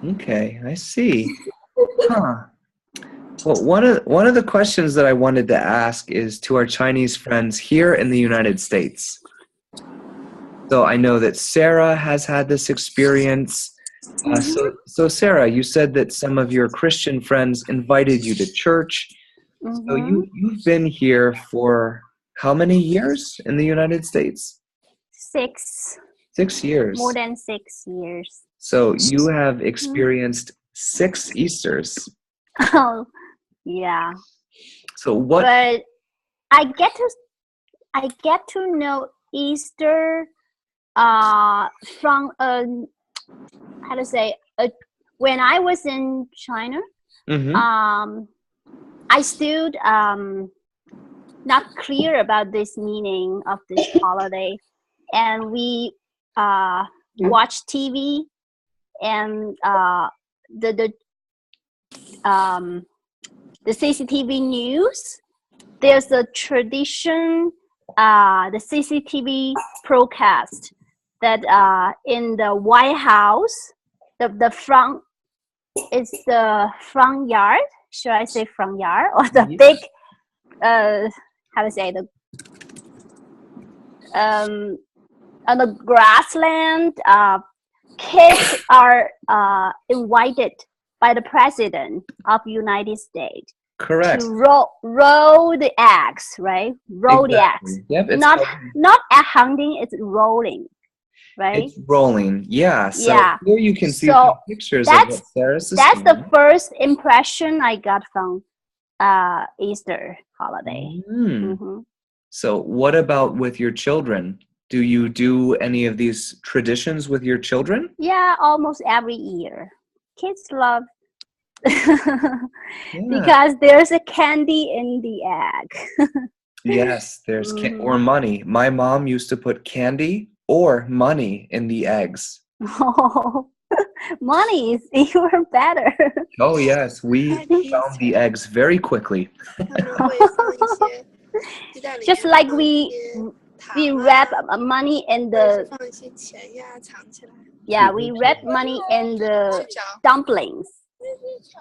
Okay, I see. Huh. Well, one of the questions that I wanted to ask is to our Chinese friends here in the United States. So I know that Sarah has had this experience. So Sarah, you said that some of your Christian friends invited you to church. So you've been here for how many years in the United States? 6. 6 years. More than 6 years. So you have experienced 6 Easters. Oh, yeah. So what? But I get to know Easter from how to say when I was in China. I still not clear about this meaning of this holiday, and we watch TV and the CCTV news. There's a tradition, the CCTV broadcast that in the White House, the front is the front yard. Should I say front yard or the big? How to say the on the grassland? Kids are invited by the president of United States. Correct. To roll the eggs, right? Roll the eggs. Yep, it's not egg hunting, it's rolling, right? It's rolling. Yeah. So here you can see some pictures of what Sarah's That's the first impression I got from Easter holiday. So what about with your children? Do you do any of these traditions with your children? Yeah, almost every year. Kids love because there's a candy in the egg. Yes, there's or money. My mom used to put candy or money in the eggs. Oh, money is even better. Oh yes, we found the eggs very quickly. Just like we wrap money in the we wrap money in the dumplings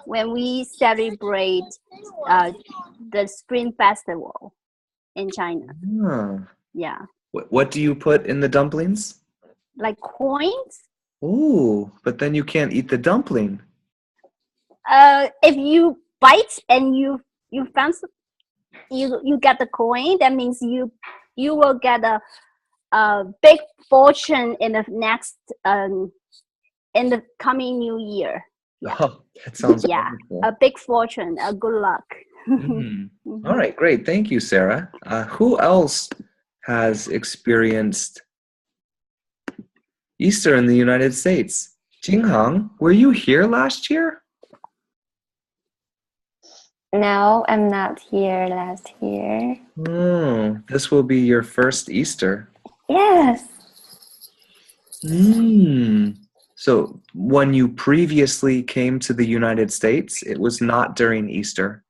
when we celebrate the Spring Festival in China. Yeah. What do you put in the dumplings? Like coins. Ooh, but then you can't eat the dumpling. If you bite and you get the coin, that means you will get a big fortune in the next in the coming new year. Yeah. Oh, that sounds wonderful. A big fortune, a good luck. All right, great. Thank you, Sarah. Who else has experienced Easter in the United States? Jinghang, were you here last year? No, I'm not here last year. Oh, this will be your first Easter. Yes. So when you previously came to the United States, it was not during Easter.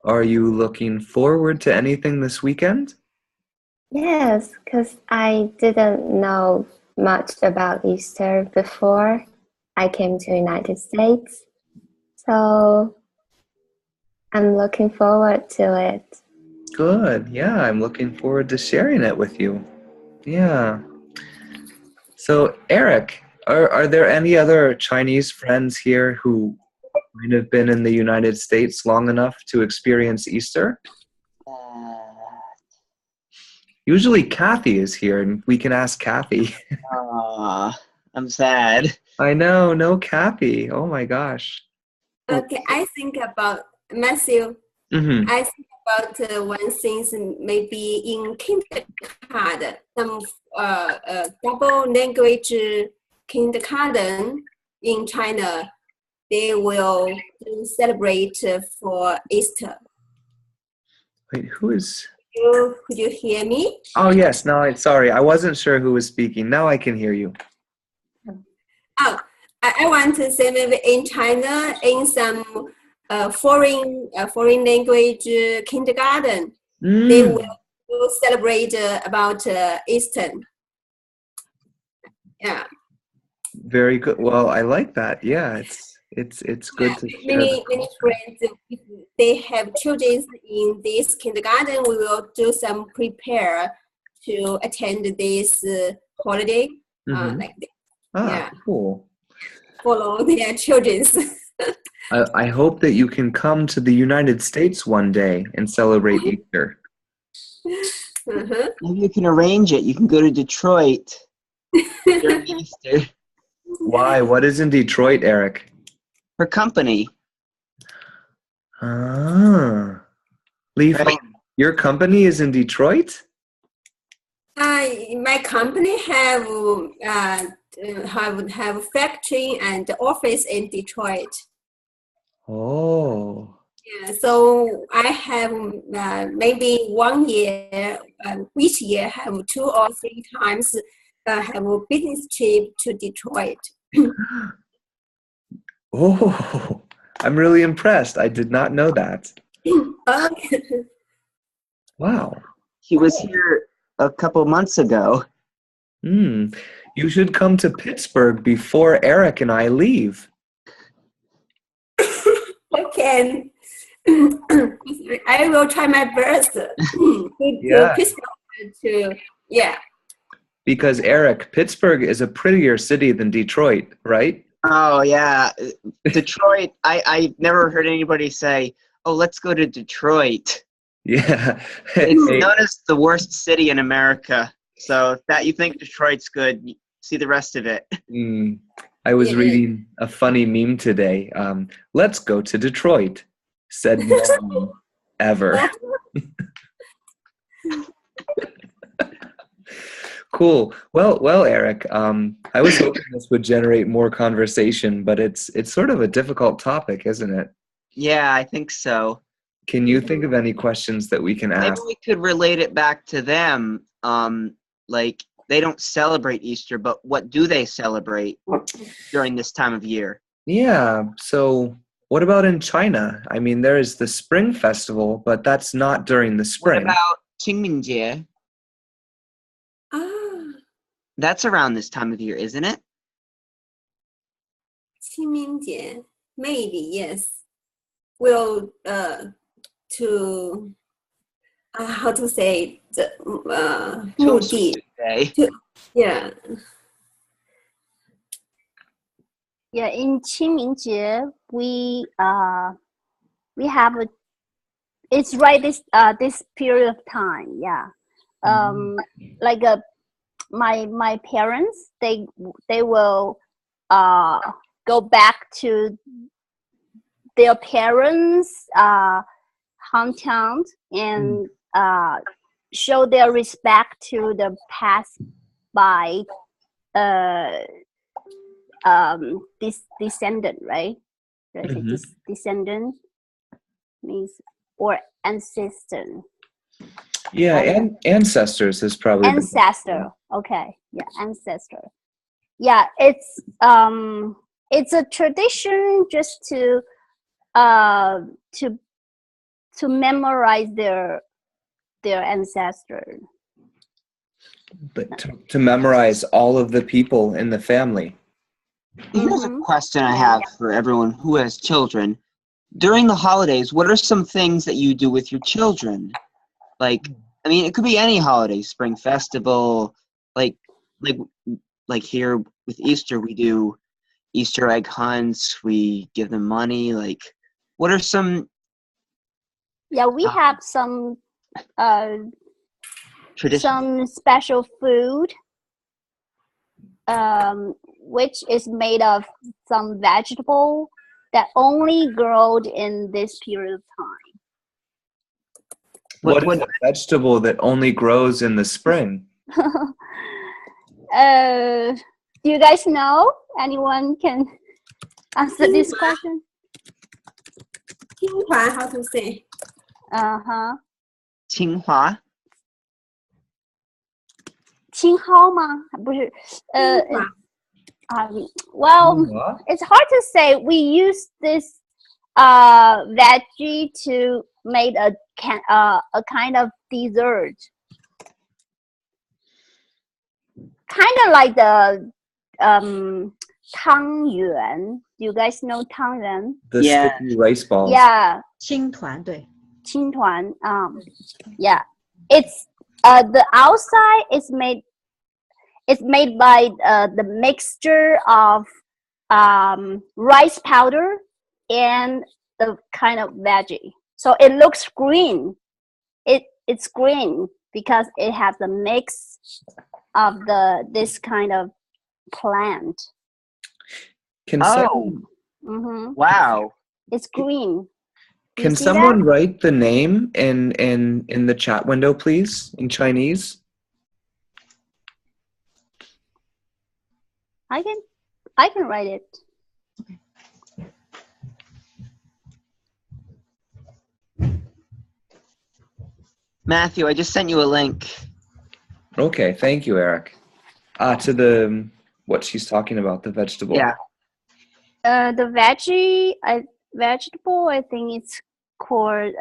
Are you looking forward to anything this weekend? Yes, because I didn't know much about Easter before I came to the United States. So I'm looking forward to it. Good. Yeah, I'm looking forward to sharing it with you. Yeah. So Eric, are there any other Chinese friends here who might have been in the United States long enough to experience Easter? Usually Kathy is here, and we can ask Kathy. I'm sad. I know, no Kathy. Oh my gosh. Okay, I think about Matthew. I think about one thing maybe in kindergarten, some double language kindergarten in China. they will celebrate for Easter. Wait, who is? Could you hear me? Oh yes. No, sorry, I wasn't sure who was speaking. Now I can hear you. Oh, I want to say maybe in China, in some foreign language kindergarten, they will celebrate about Easter. Yeah. Very good. Well, I like that. Yeah, it's good to share. Many friends, if they have children in this kindergarten, we will do some prepare to attend this holiday. Like this. Yeah. Cool. Follow their children's. I hope that you can come to the United States one day and celebrate Easter. Maybe you can arrange it. You can go to Detroit during Easter. Why? What is in Detroit, Eric? Her company. Lee Feng, your company is in Detroit? My company have factory and office in Detroit. Oh. Yeah, so I have maybe 1 year, each year have 2 or 3 times have a business trip to Detroit. Oh, I'm really impressed. I did not know that. Okay. Wow. He was here a couple months ago. You should come to Pittsburgh before Eric and I leave. Okay. I will try my best to Pittsburgh yeah. Because Eric, Pittsburgh is a prettier city than Detroit, right? Oh yeah, Detroit. I've never heard anybody say, "Oh, let's go to Detroit." Yeah, it's known as the worst city in America. So if that you think Detroit's good, see the rest of it. I was reading a funny meme today. Let's go to Detroit, said no one ever. Cool. Well, Eric. I was hoping this would generate more conversation, but it's sort of a difficult topic, isn't it? Yeah, I think so. Can you think of any questions that we can ask? Maybe we could relate it back to them. Like they don't celebrate Easter, but what do they celebrate during this time of year? Yeah. So what about in China? I mean, there is the Spring Festival, but that's not during the spring. What about Qingmingjie? That's around this time of year, isn't it? 清明节, maybe yes. Will to how to say the 目的 yeah. Yeah, in 清明节 we have it's right this period of time, yeah. Like my parents, they will go back to their parents' hometown and show their respect to the past by this descendant, right? This descendant means or ancestor. Yeah, and ancestors is probably ancestor. Okay, yeah, ancestor. Yeah, it's a tradition just to memorize their ancestor. But to memorize all of the people in the family. Here's a question I have for everyone who has children. During the holidays, what are some things that you do with your children? Like, I mean, it could be any holiday, Spring Festival, like here with Easter, we do Easter egg hunts, we give them money. Like, what are some? Yeah, we have some special food, which is made of some vegetable that only grows in this period of time. What is a vegetable that only grows in the spring? Do you guys know? Anyone can? answer this question? 青团 how to say? Uh-huh. 清华青蒿吗？不是，well, it's hard to say. We use this veggie to make a kind of dessert, kind of like the 汤圆. Do you guys know 汤圆? The sticky rice balls. Yeah. 青团对。青团. Yeah. It's the outside is made. It's made by the mixture of rice powder and the kind of veggie. So it looks green. It's green because it has the mix of this kind of plant. Wow. It's green. Can someone write the name in the chat window, please, in Chinese? I can write it. Matthew, I just sent you a link. Okay, thank you, Eric. To the what she's talking about, the vegetable. Yeah. The vegetable, I think it's called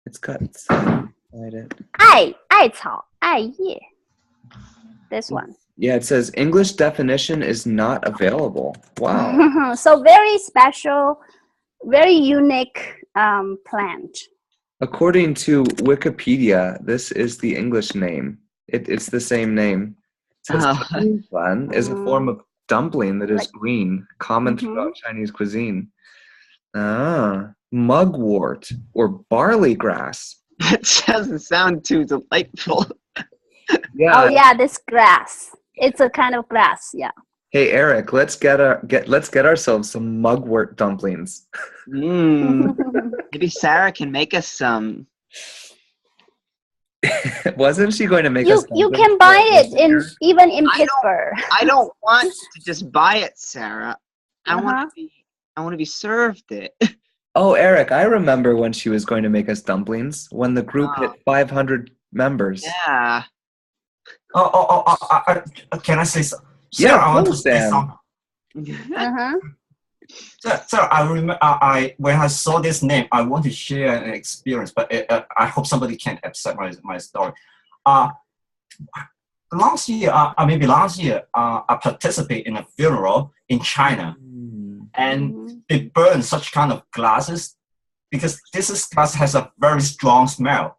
it's got inside it. 艾草, 艾叶. This one. Yeah, it says English definition is not available. Wow. So very special, very unique plant. According to Wikipedia, this is the English name. It's the same name. It says Fan is a form of dumpling that is green, common throughout Chinese cuisine. Mugwort or barley grass. That doesn't sound too delightful. Yeah. Oh yeah, this grass. It's a kind of grass. Yeah. Hey Eric, let's get ourselves some mugwort dumplings. Maybe Sarah can make us some. Wasn't she going to make us? You can buy it even in Pittsburgh. I don't want to just buy it, Sarah. I want to be served it. Oh, Eric, I remember when she was going to make us dumplings when the group hit 500 members. Yeah. Can I say something? Yeah, I want to say something. So I remember, when I saw this name, I want to share an experience, but I hope somebody can accept my story. Last year, I participated in a funeral in China, and they burn such kind of glasses because glass has a very strong smell.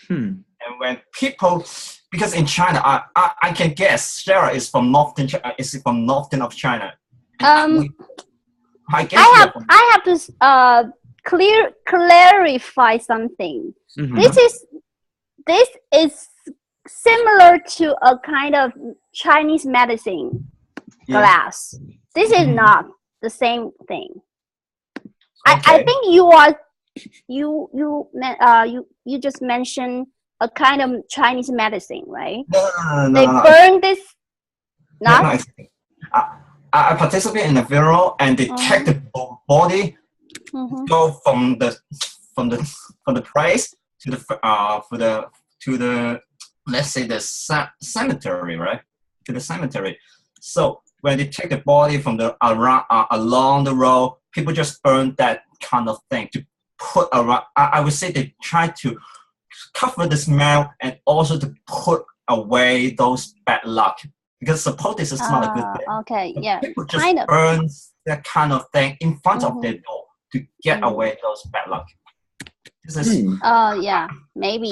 And when people, because in China, I can guess Sarah is from northern of China. I have to clarify something. This is similar to a kind of Chinese medicine glass. This is not the same thing. I think you just mentioned a kind of Chinese medicine, right? No. They burn this. Not. I participate in a funeral and they take the body, go from the place to the let's say the cemetery, right? To the cemetery. So when they take the body from the along the road, people just burn that kind of thing to put around. I would say they try to cover the smell and also to put away those bad luck. Because suppose this is not a good thing. Okay, yeah. People just burn that kind of thing in front of their door to get away those bad luck. This is. Yeah, maybe.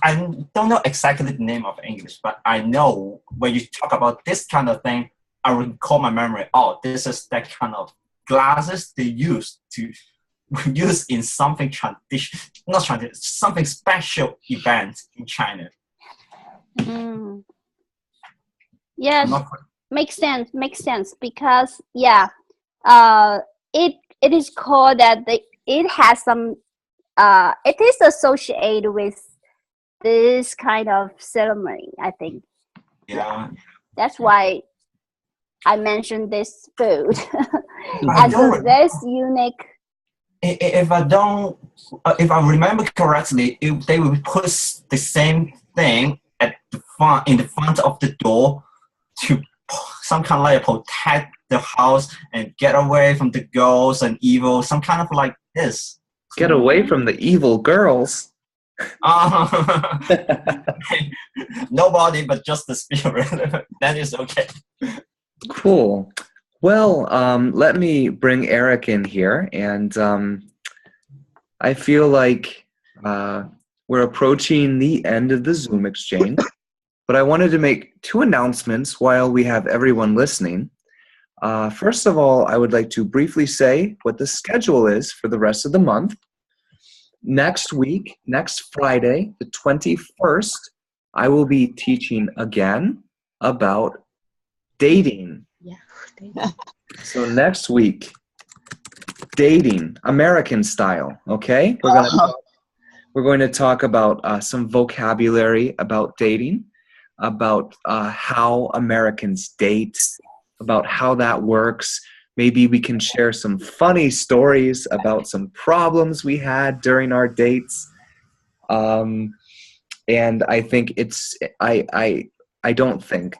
I don't know exactly the name of English, but I know when you talk about this kind of thing, I recall my memory. Oh, this is that kind of glasses they use in something something special event in China. Yes, makes sense because it is called that it has some it is associated with this kind of ceremony, I think. Yeah. That's why I mentioned this food as this unique. If I remember correctly, they will put the same thing at the front, in the front of the door, to some kind of like protect the house and get away from the ghosts and evil, some kind of like this. Get away from the evil girls. Nobody but just the spirit. That is okay. Cool. Well, let me bring Eric in here, and I feel like we're approaching the end of the Zoom exchange, but I wanted to make 2 announcements while we have everyone listening. First of all, I would like to briefly say what the schedule is for the rest of the month. Next week, next Friday, the 21st, I will be teaching again about dating. Yeah. So next week, dating, American style, okay? We're going to talk about some vocabulary about dating, about how Americans date, about how that works. Maybe we can share some funny stories about some problems we had during our dates. And I think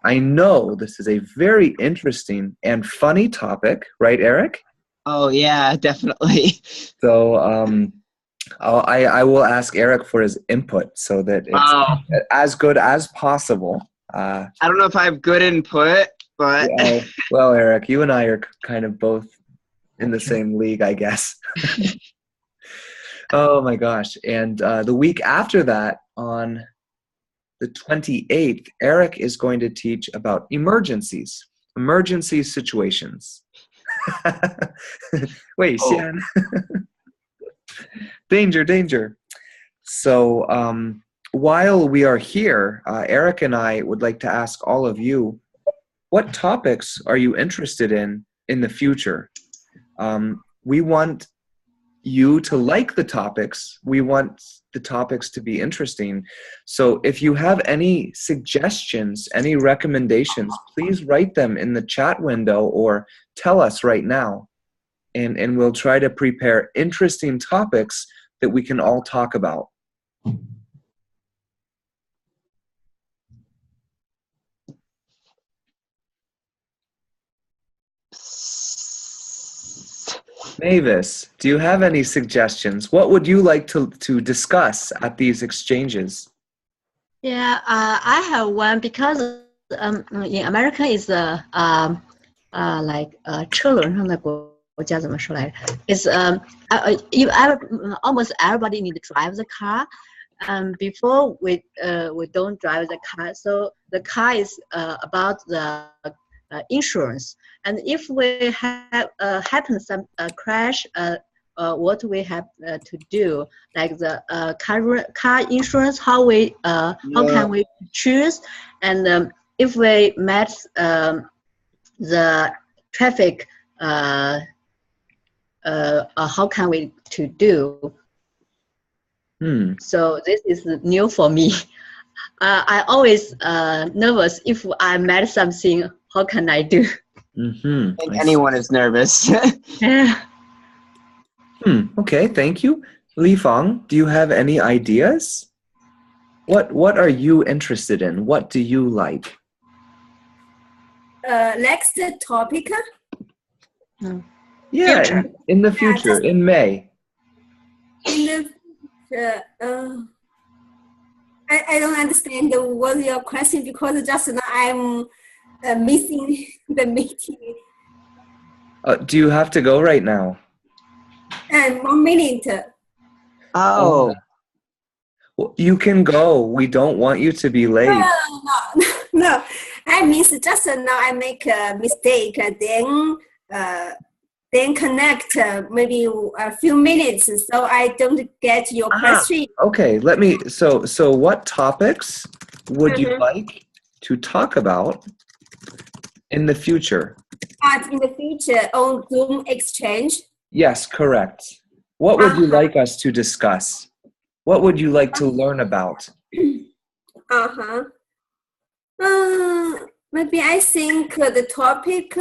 I know this is a very interesting and funny topic, right, Eric? Oh, yeah, definitely. So I will ask Eric for his input so that it's as good as possible. I don't know if I have good input, but... Well, Eric, you and I are kind of both in the same league, I guess. Oh, my gosh. And the week after that, on the 28th, Eric is going to teach about emergency situations. Wait, Xian. Danger. So while we are here, Eric and I would like to ask all of you, what topics are you interested in the future? We want you to like the topics. We want the topics to be interesting. So if you have any suggestions, any recommendations, please write them in the chat window or tell us right now. And we'll try to prepare interesting topics that we can all talk about. Mavis, do you have any suggestions? What would you like to discuss at these exchanges? Yeah, I have one because in America is like 车轮上的国家怎么说来着？ Is almost everybody need to drive the car. Before we don't drive the car, so the car is about the insurance. And if we have happen some crash, what we have to do, like the car insurance, how can we choose, and if we met the traffic, how can we to do? So this is new for me. I always nervous if I met something. How can I do? I think anyone is nervous. Yeah. Okay, thank you. Li Fang, do you have any ideas? What are you interested in? What do you like? Next topic. Yeah, Future. in the future, in May. In the I don't understand what your question because just now I'm missing the meeting. Do you have to go right now? And 1 minute. Oh. Well, you can go. We don't want you to be late. No. I miss just now. I make a mistake. Then connect maybe a few minutes, so I don't get your question. Okay, let me. So what topics would you like to talk about in the future? In the future on Zoom exchange. Yes, correct. What would you like us to discuss? What would you like to learn about? Maybe I think the topic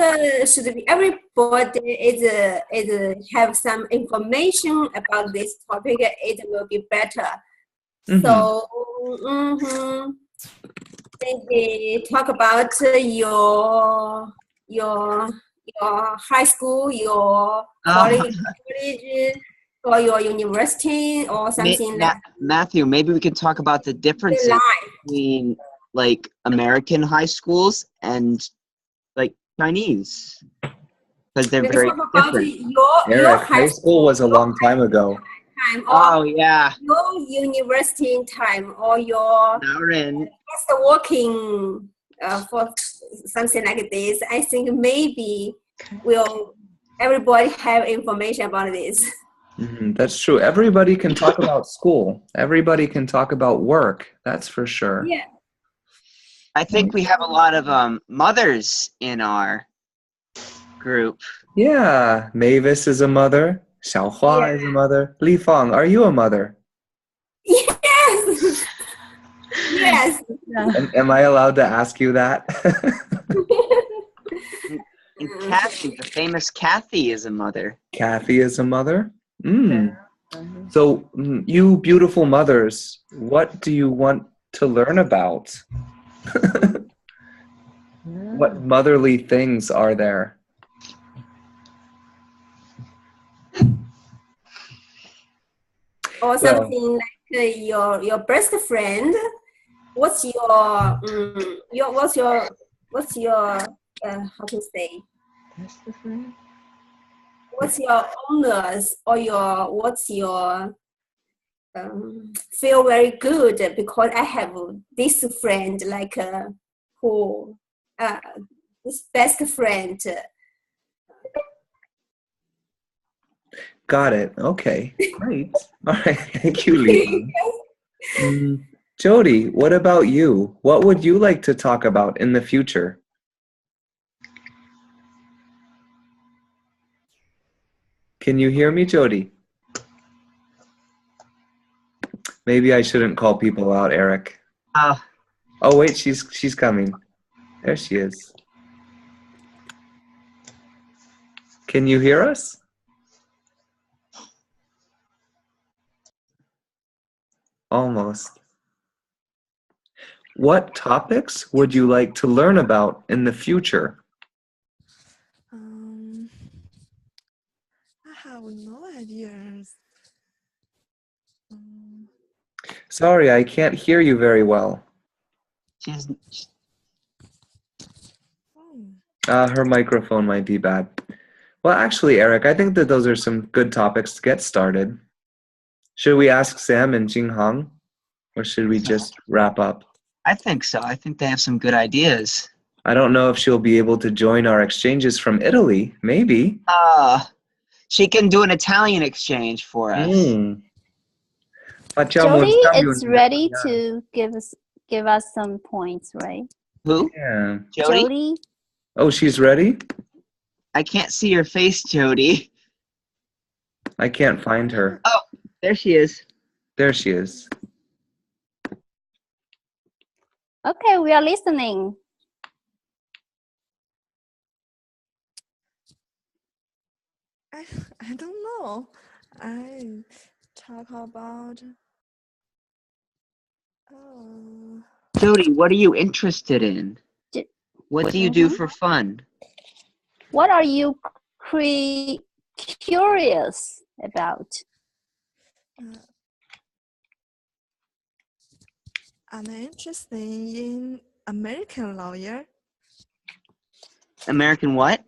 should be everybody is have some information about this topic. It will be better. So maybe talk about your high school, your college, or your university, or something like. Matthew, maybe we can talk about the differences between like American high schools and like Chinese, because they're very different. Your high school was a long time ago. Or yeah. Your university time, or your just working for something like this. I think maybe will everybody have information about this. That's true. Everybody can talk about school. Everybody can talk about work. That's for sure. Yeah. I think we have a lot of mothers in our group. Yeah, Mavis is a mother. Xiaohua is a mother. Li Fang, are you a mother? Yes. Yes. Am I allowed to ask you that? And Kathy, the famous Kathy, is a mother. Kathy is a mother? So, you beautiful mothers, what do you want to learn about? What motherly things are there? Or something like your best friend. What's your how to say? Best friend. What's your honors, or what's your feel very good because I have this friend like who this best friend. Got it. Okay, great. All right, thank you, Lee. Jody, what about you? What would you like to talk about in the future? Can you hear me, Jody? Maybe I shouldn't call people out, Eric. Oh wait, she's coming. There she is. Can you hear us? Almost. What topics would you like to learn about in the future? I have no ideas. Sorry, I can't hear you very well. Her microphone might be bad. Well, actually, Eric, I think that those are some good topics to get started. Should we ask Sam and Jinghang, or should we just wrap up? I think so. I think they have some good ideas. I don't know if she'll be able to join our exchanges from Italy. Maybe. She can do an Italian exchange for us. Jody is ready to give us some points, right? Who? Yeah. Jody. Oh, she's ready? I can't see your face, Jody. I can't find her. Oh, there she is. There she is. Okay, we are listening. I don't know. I talk about. Jody, what are you interested in? What do you do for fun? What are you curious about? I'm interested in American lawyer. American what?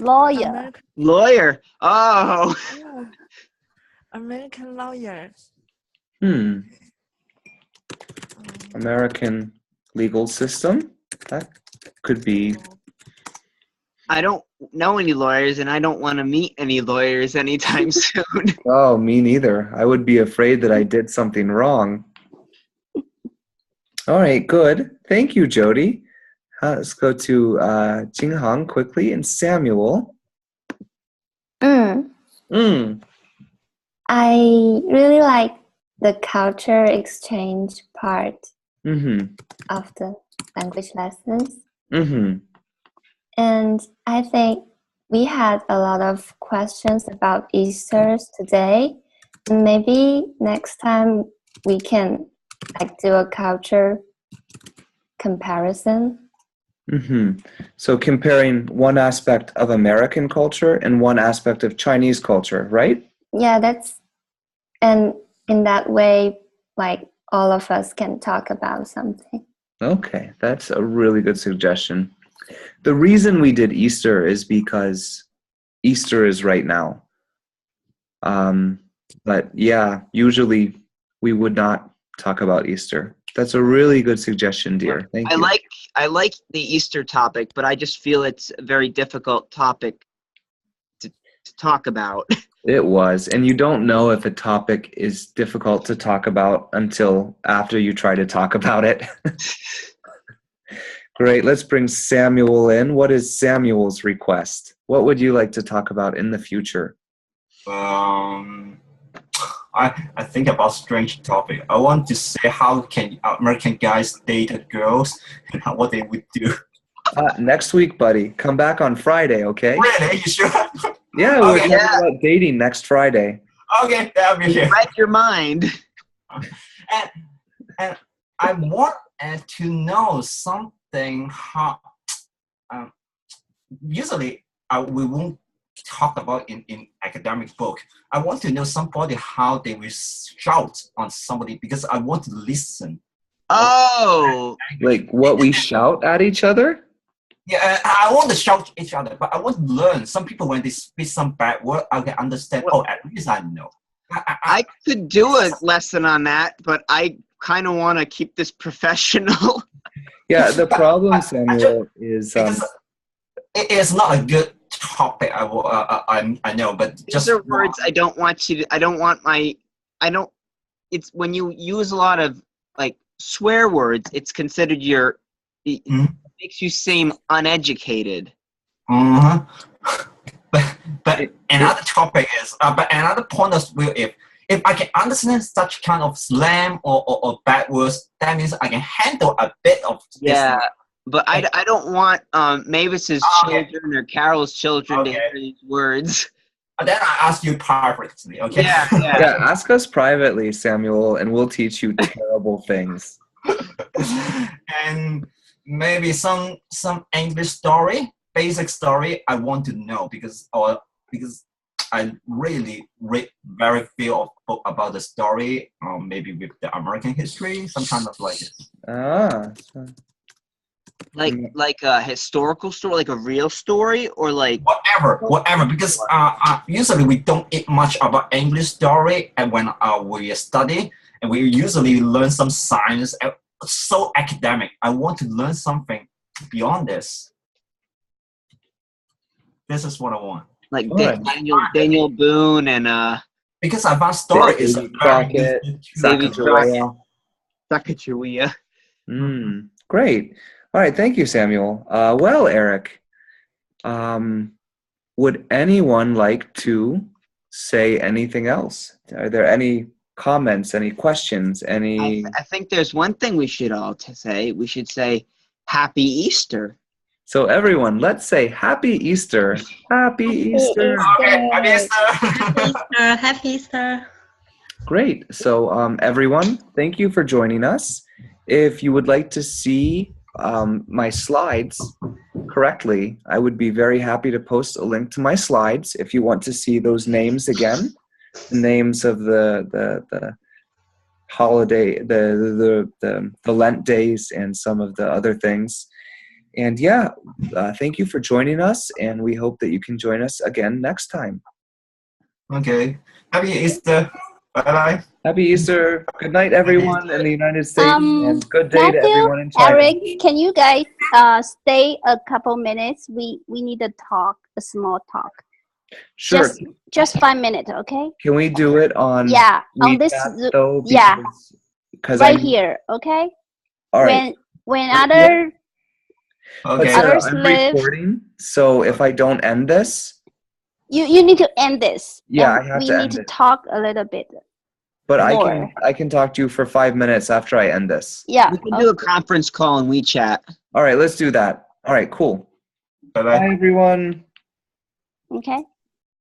Lawyer. Lawyer. Oh. Yeah. American lawyer. American legal system? That could be. I don't know any lawyers, and I don't want to meet any lawyers anytime soon. Oh, me neither. I would be afraid that I did something wrong. All right, good. Thank you, Jody. Let's go to Jinghang quickly and Samuel. I really like the culture exchange part of the language lessons. Mm-hmm. And I think we had a lot of questions about Easter today. Maybe next time we can do a culture comparison. Mm-hmm. So comparing one aspect of American culture and one aspect of Chinese culture, right? Yeah, and in that way, all of us can talk about something. Okay, that's a really good suggestion. The reason we did Easter is because Easter is right now. But yeah, usually we would not talk about Easter. That's a really good suggestion, dear. Thank you. I like the Easter topic, but I just feel it's a very difficult topic to talk about. It was, and you don't know if a topic is difficult to talk about until after you try to talk about it. Great, let's bring Samuel in. What is Samuel's request? What would you like to talk about in the future? I think about strange topic. I want to say how can American guys date girls and what they would do. Next week, buddy. Come back on Friday, okay? Really? You sure? Yeah, we're talking about dating next Friday. Okay, that'll be here. Read your mind. And I want to know something. How usually we won't talk about in academic book. I want to know somebody how they will shout on somebody because I want to listen. Oh, like what we shout at each other? Yeah, I want to shout each other, but I want to learn. Some people, when they speak some bad word, I can understand. Oh, at least I know. I could do a lesson on that, but I kind of want to keep this professional. Yeah, the problem, Samuel, is it is not a good topic. I know, but these are words I don't want you to. I don't want my. I don't. It's when you use a lot of swear words. It's considered your. It makes you seem uneducated. But another topic is. But another point of view, if I can understand such kind of slang or bad words, that means I can handle a bit of. Yeah. But I don't want Mavis's children or Carol's children to hear these words. Then I ask you privately, okay? Yeah, ask us privately, Samuel, and we'll teach you terrible things. And maybe some English story, basic story, I want to know because I really read very few of book about the story, maybe with the American history, some kind of like this. Like a historical story, like a real story, or like whatever. Because usually we don't eat much about English story, and when we study, and we usually learn some science. So academic. I want to learn something beyond this. This is what I want. Like Daniel Boone and because I found story is a very Sacagawea. Great. All right, thank you, Samuel. Well, Eric, would anyone like to say anything else? Are there any comments, any questions, any... I think there's one thing we should all say. We should say Happy Easter. So everyone, let's say Happy Easter. Happy Easter. Okay, Happy Easter. Happy Easter. Happy Easter. Great. So everyone, thank you for joining us. If you would like to see my slides correctly, I would be very happy to post a link to my slides if you want to see those names again, the names of the holiday, the Lent days, and some of the other things. And yeah, thank you for joining us, and we hope that you can join us again next time. Okay. Happy Easter. Bye-bye. Happy Easter. Good night, everyone in the United States, and good day Matthew, to everyone in China. Eric, can you guys stay a couple minutes? We need to talk, a small talk. Sure. Just 5 minutes, okay? Can we do it on on this though, because right here, okay? All right. When other others I'm recording, so if I don't end this, you need to end this. Yeah, I have to end We need to it. talk a little bit. But more. I can talk to you for 5 minutes after I end this. Yeah. We can do a conference call on WeChat. All right, let's do that. All right, cool. Bye-bye. Bye, everyone. Okay.